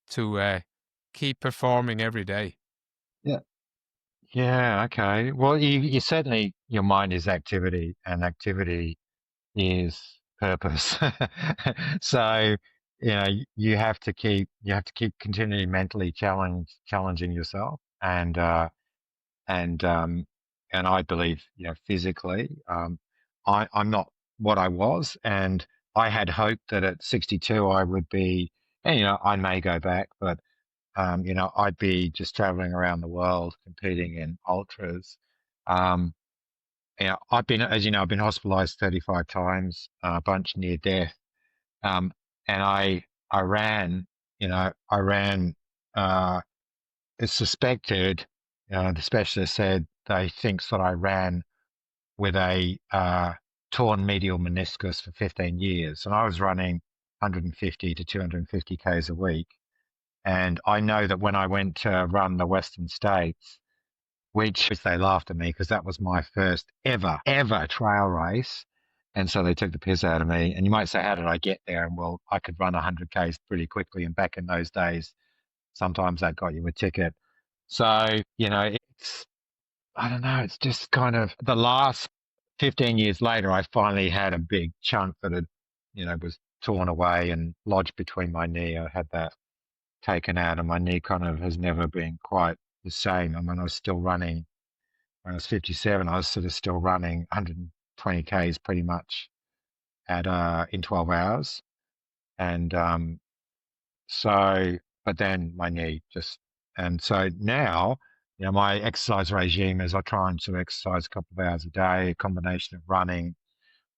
to keep performing every day? Yeah. Yeah. Okay. Well, you certainly, your mind is activity and activity is purpose. So, you have to keep continually mentally challenging yourself and, and I believe, physically, I'm not what I was. And I had hoped that at 62 I would be, and, I may go back, but I'd be just traveling around the world competing in ultras. Um, as you know, I've been hospitalized 35 times, a bunch near death. Um, and I ran, I ran, it's suspected, the specialist said they thinks that I ran with a, torn medial meniscus for 15 years. And I was running 150 to 250 Ks a week. And I know that when I went to run the Western States, which they laughed at me because that was my first ever trail race. And so they took the piss out of me. And you might say, how did I get there? And well, I could run 100 Ks pretty quickly. And back in those days, sometimes that got you a ticket. So, I don't know, it's just kind of the last 15 years later, I finally had a big chunk that had, was torn away and lodged between my knee. I had that taken out, and my knee kind of has never been quite the same. I mean, I was still running when I was 57. I was sort of still running 120 Ks pretty much at in 12 hours, and so but then my knee just And so now, my exercise regime is I try and sort of exercise a couple of hours a day, a combination of running,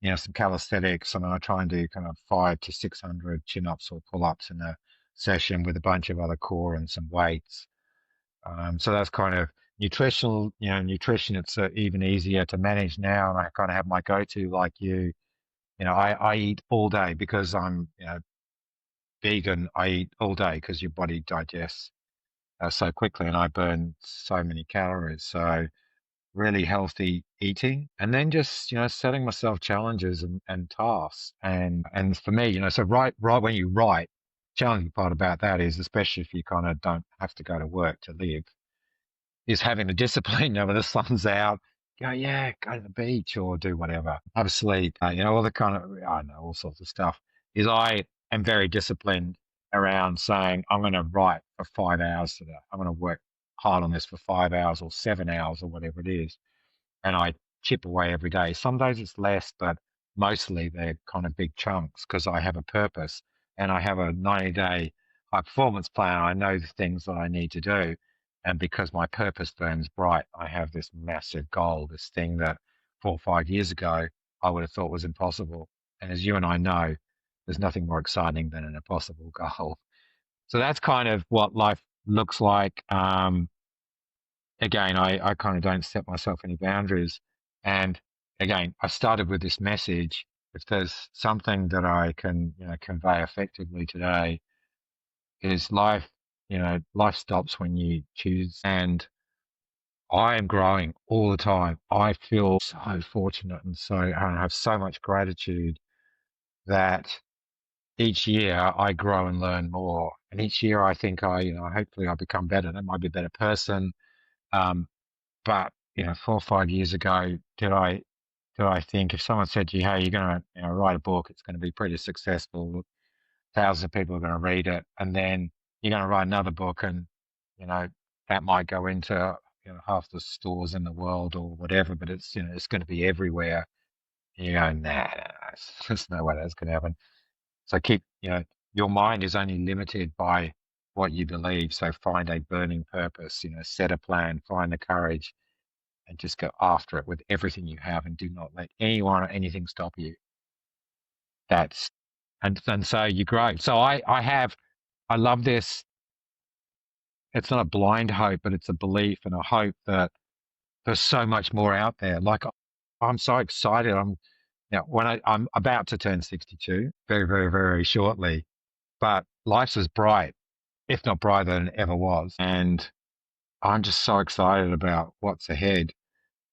some calisthenics. I mean, I try and do kind of 5 to 600 chin-ups or pull-ups in a session with a bunch of other core and some weights. So that's kind of nutritional, nutrition. It's even easier to manage now. And I kind of have my go-to like you. I eat all day because I'm, vegan. I eat all day because your body digests so quickly and I burn so many calories. So really healthy eating and then just, setting myself challenges and tasks. And for me, so right when you write, challenging part about that is, especially if you kind of don't have to go to work to live, is having the discipline, when the sun's out, go, yeah, go to the beach or do whatever, have a sleep, all the kind of, I don't know, all sorts of stuff. Is I am very disciplined around saying, I'm going to write for 5 hours today. I'm going to work hard on this for 5 hours or 7 hours or whatever it is. And I chip away every day. Some days it's less, but mostly they're kind of big chunks because I have a purpose and I have a 90-day high performance plan. I know the things that I need to do. And because my purpose burns bright, I have this massive goal, this thing that 4 or 5 years ago I would have thought was impossible. And as you and I know, there's nothing more exciting than an impossible goal. So that's kind of what life looks like. Again, I kind of don't set myself any boundaries. And again, I started with this message. If there's something that I can, convey effectively today, is life, life stops when you choose. And I am growing all the time. I feel so fortunate and I have so much gratitude that each year I grow and learn more. And each year I think hopefully I become better. I might be a better person. Um, But 4 or 5 years ago, did I think if someone said to you, "Hey, you're going to write a book, it's going to be pretty successful, thousands of people are going to read it, and then you're going to write another book, and you know that might go into half the stores in the world or whatever, but it's going to be everywhere." You go, nah, there's no way that's going to happen. So your mind is only limited by what you believe. So find a burning purpose, set a plan, find the courage and just go after it with everything you have and do not let anyone or anything stop you. That's and so you grow. So I love this. It's not a blind hope, but it's a belief and a hope that there's so much more out there. Like I'm so excited. I'm about to turn 62 very, very, very shortly, but life's as bright, if not brighter than it ever was. And I'm just so excited about what's ahead.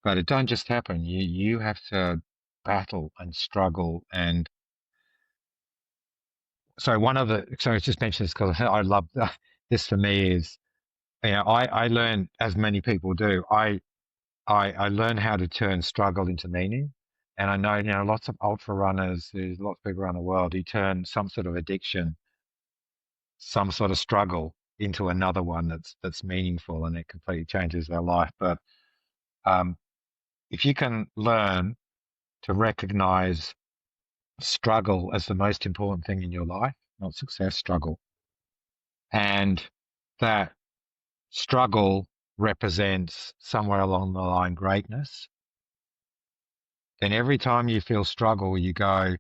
But it don't just happen. You have to battle and struggle. And so I just mentioned this because I love this for me is, I learned, as many people do, I learned how to turn struggle into meaning. And I know, lots of ultra runners, there's lots of people around the world who turn some sort of addiction, some sort of struggle into another one that's meaningful and it completely changes their life. But um, if you can learn to recognize struggle as the most important thing in your life, not success, struggle. And that struggle represents somewhere along the line greatness. Then every time you feel struggle, you go,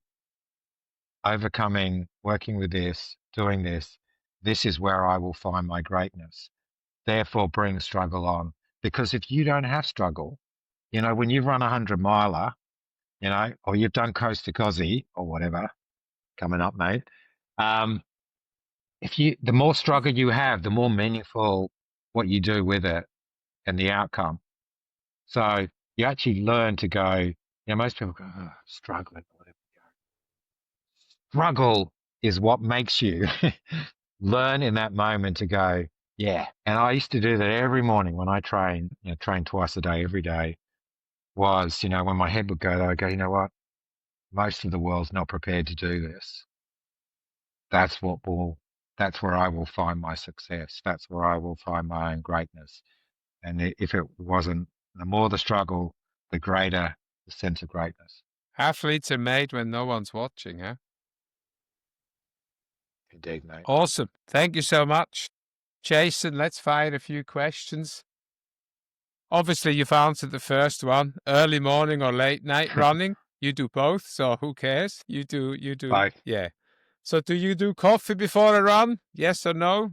overcoming, working with this, doing this is where I will find my greatness. Therefore, bring struggle on. Because if you don't have struggle, when you've run 100 miler, or you've done coast to Cozzy or whatever, coming up, mate. The more struggle you have, the more meaningful what you do with it and the outcome. So you actually learn to go, most people go, oh, struggling, whatever. Struggle is what makes you learn in that moment to go, yeah. And I used to do that every morning when I train twice a day, every day was, when my head would go, I go, you know what? Most of the world's not prepared to do this. That's that's where I will find my success. That's where I will find my own greatness. And if it wasn't, the more the struggle, the greater the sense of greatness. Athletes are made when no one's watching, huh? Indeed, mate. Awesome. Thank you so much. Jason, let's fire a few questions. Obviously, you've answered the first one. Early morning or late night running? You do both, so who cares? You do. Both. Yeah. So do you do coffee before a run? Yes or no?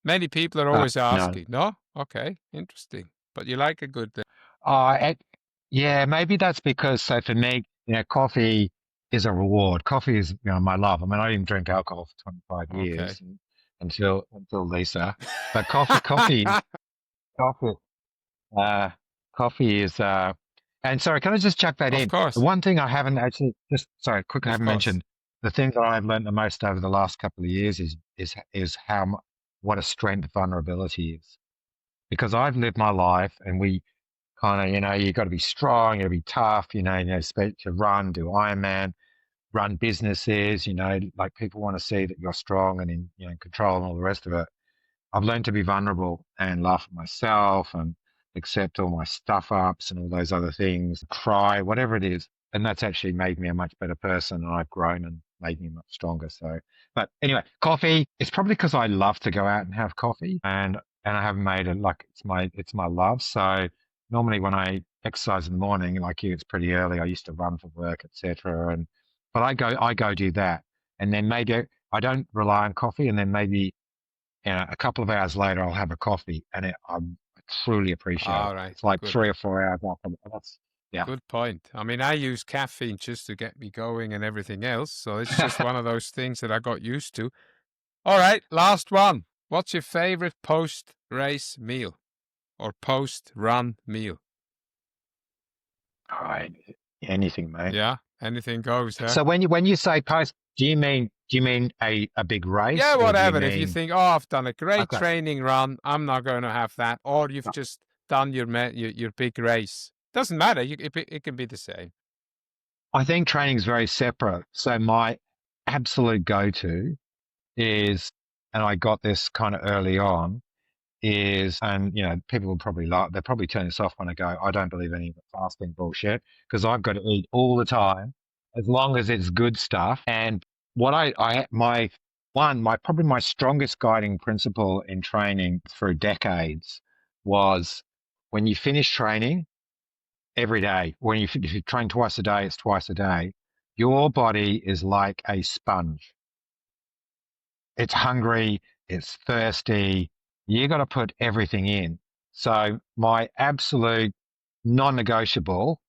Many people are always No. asking. No? Okay, interesting. But you like a good. Uh, it, yeah, maybe that's because, so for me, coffee is a reward. Coffee is, my love. I mean, I didn't drink alcohol for 25 Okay. years until Lisa, but coffee, uh, coffee is, and sorry, can I just chuck that Of in? The course. one thing I haven't actually, just sorry, quick, I Of haven't course. mentioned, the thing that I've learned the most over the last couple of years is what a strength vulnerability is. Because I've lived my life and we kind of, you got to be strong, you got to be tough, speak to run, do Ironman, run businesses, like people want to see that you're strong and in control and all the rest of it. I've learned to be vulnerable and laugh at myself and accept all my stuff ups and all those other things, cry, whatever it is. And that's actually made me a much better person. And I've grown and made me much stronger. So, but anyway, coffee, it's probably because I love to go out and have coffee and I haven't made it like it's my love. So normally when I exercise in the morning, like you, it's pretty early. I used to run for work, etc. But I go do that. And then maybe I don't rely on coffee and then maybe a couple of hours later, I'll have a coffee, and I truly appreciate All it. right. It's like Good. 3 or 4 hours after. Yeah, Good point. I mean, I use caffeine just to get me going and everything else. So it's just one of those things that I got used to. All right. Last one. What's your favorite post race meal or post run meal? all right, anything, mate. Yeah. Anything goes, huh? So when you say post, do you mean a big Yeah, race, or do you whatever. If you mean think, oh, I've done a great okay? training run, I'm not going to have that, or you've just done your big race. Doesn't matter. It can be the same. I think training is very separate. So my absolute go-to is, and I got this kind of early on, and people will probably laugh, they'll probably turn this off when I go, I don't believe any of the fasting bullshit because I've got to eat all the time as long as it's good stuff. And what probably my strongest guiding principle in training through decades was when you finish training every day, if you train twice a day, it's twice a day. Your body is like a sponge. It's hungry, it's thirsty. You got to put everything in. So my absolute non-negotiable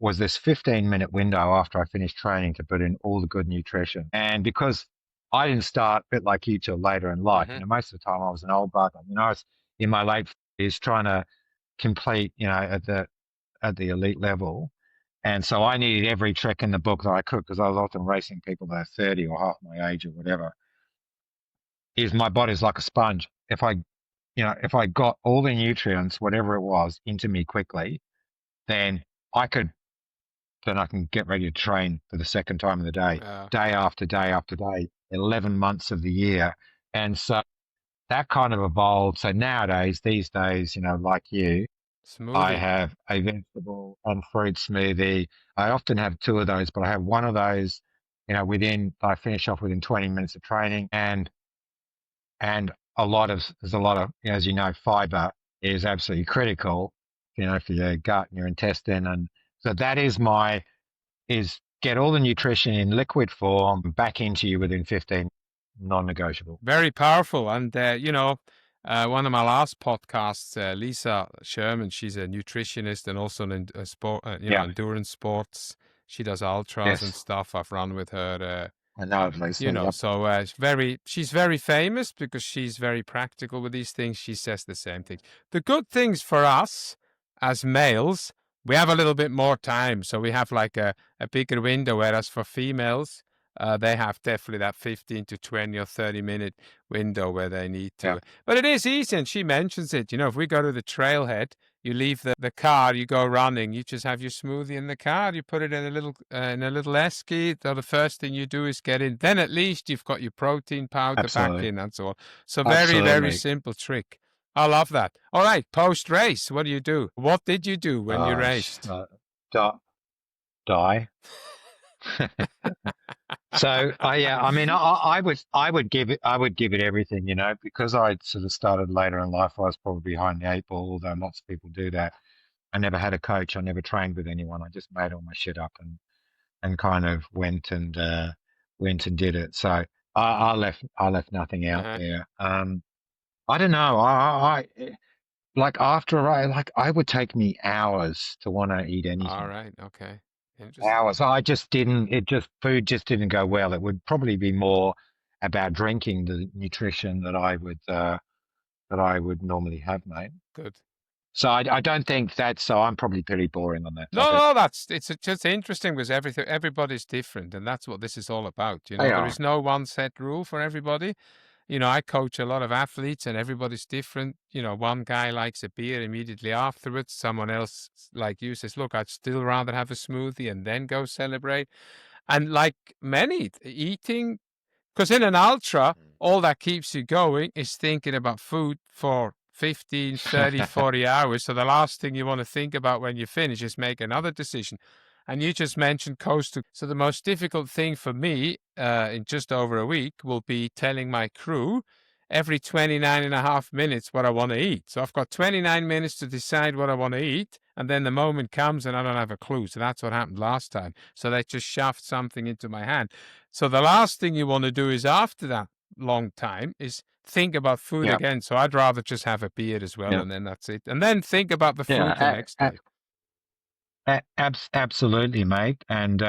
was this 15-minute window after I finished training to put in all the good nutrition. And because I didn't start a bit like you till later in life, Mm-hmm. most of the time I was an old bugger. I was in my late 40s trying to complete, at the elite level. And so I needed every trick in the book that I could because I was often racing people that are 30 or half my age or whatever. Is my body's like a sponge. If I got all the nutrients, whatever it was, into me quickly, then I could, then I can get ready to train for the second time of the day after day after day, 11 months of the year. And so that kind of evolved. So these days, like you, I Smoothie. have a vegetable and fruit smoothie. I often have two of those, but I have one of those, I finish off within 20 minutes of training and there's a lot of, as fiber is absolutely critical, for your gut and your intestine. And so that is get all the nutrition in liquid form back into you within 15, non-negotiable. Very powerful. And, one of my last podcasts, Lisa Sherman, she's a nutritionist and also a sport, Yeah. endurance sports. She does ultras and Yes. stuff. I've run with her. I know, Lisa. Yep. So she's very famous because she's very practical with these things. She says the same thing. The good things for us as males, we have a little bit more time. So we have like a bigger window, whereas for females, they have definitely that 15 to 20 or 30-minute window where they need to. Yeah. But it is easy, and she mentions it. If we go to the trailhead, you leave the car, you go running, you just have your smoothie in the car, you put it in a little esky. So the first thing you do is get in. Then at least you've got your protein powder back Absolutely. in and so on. So very, very Absolutely. simple trick. I love that. All right, post-race, what do you do? What did you do when you raced? Die. So yeah, I mean, I would give it everything, because I sort of started later in life. I was probably behind the eight ball, although lots of people do that. I never had a coach. I never trained with anyone. I just made all my shit up and kind of went and did it. So I left nothing out Uh-huh. there. I don't know. Like after I would take me hours to want to eat All anything. right. Okay. Interesting. Hours. I just didn't. Food just didn't go well. It would probably be more about drinking the nutrition that I would normally have, mate. Good. So I don't think that's. So I'm probably pretty boring on that No, topic. no, it's just interesting because everybody's different, and that's what this is all about. They There are. is no one set rule for everybody. I coach a lot of athletes, and everybody's different. One guy likes a beer immediately afterwards. Someone else, like you, says, "Look, I'd still rather have a smoothie and then go celebrate." And like many, eating, because in an ultra, all that keeps you going is thinking about food for 15, 30, 40 hours. So the last thing you want to think about when you finish is make another decision. And you just mentioned coastal. So the most difficult thing for me in just over a week will be telling my crew every 29 and a half minutes what I want to eat. So I've got 29 minutes to decide what I want to eat. And then the moment comes and I don't have a clue. So that's what happened last time. So they just shoved something into my hand. So the last thing you want to do is after that long time is think about food Yeah. again. So I'd rather just have a beer as well, Yeah. and then that's it. And then think about the food the Yeah. next day. Absolutely, mate. And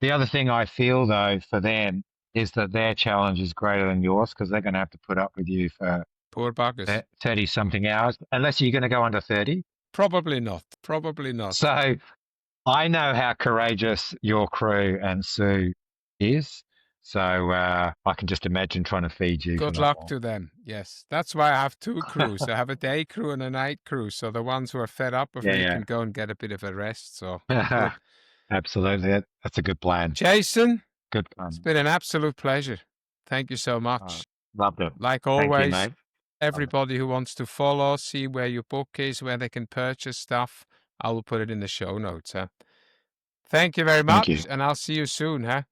the other thing I feel though for them is that their challenge is greater than yours because they're going to have to put up with you for Poor buggers. 30 something hours, unless you're going to go under 30. Probably not. Probably not. So I know how courageous your crew and Sue is. So I can just imagine trying to feed you for Good not luck long. to them. Yes. That's why I have two crews. I have a day crew and a night crew. So the ones who are fed up of me Yeah, can go and get a bit of a rest. So yeah. good. Absolutely. That's a good plan. Jason, Good it's plan. been an absolute pleasure. Thank you so much. Loved it. Like Thank you, always, mate. Loved it. everybody who wants to follow, see where your book is, where they can purchase stuff, I will put it in the show notes. Thank you very Thank you. much, and I'll see you soon.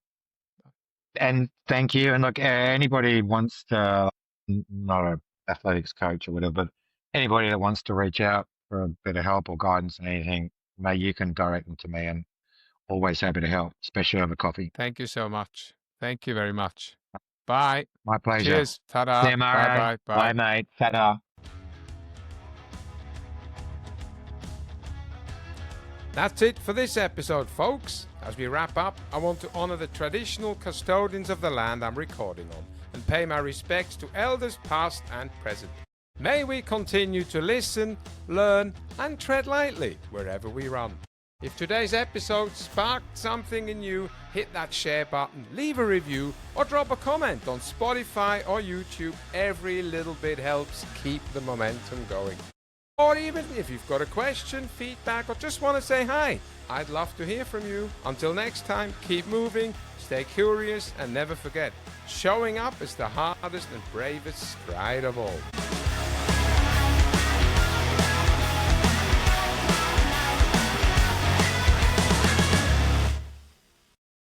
And thank you. And look, anybody wants to, not a athletics coach or whatever, but anybody that wants to reach out for a bit of help or guidance and anything, mate, you can direct them to me and always happy to help, especially over coffee. Thank you so much. Thank you very much. Bye. My pleasure. Cheers. See Ta-da. you, Bye, Mario. bye, bye. Bye, mate. Ta-da. That's it for this episode, folks. As we wrap up, I want to honor the traditional custodians of the land I'm recording on and pay my respects to elders past and present. May we continue to listen, learn, and tread lightly wherever we run. If today's episode sparked something in you, hit that share button, leave a review, or drop a comment on Spotify or YouTube. Every little bit helps keep the momentum going. Or even if you've got a question, feedback, or just want to say hi, I'd love to hear from you. Until next time, keep moving, stay curious, and never forget, showing up is the hardest and bravest stride of all.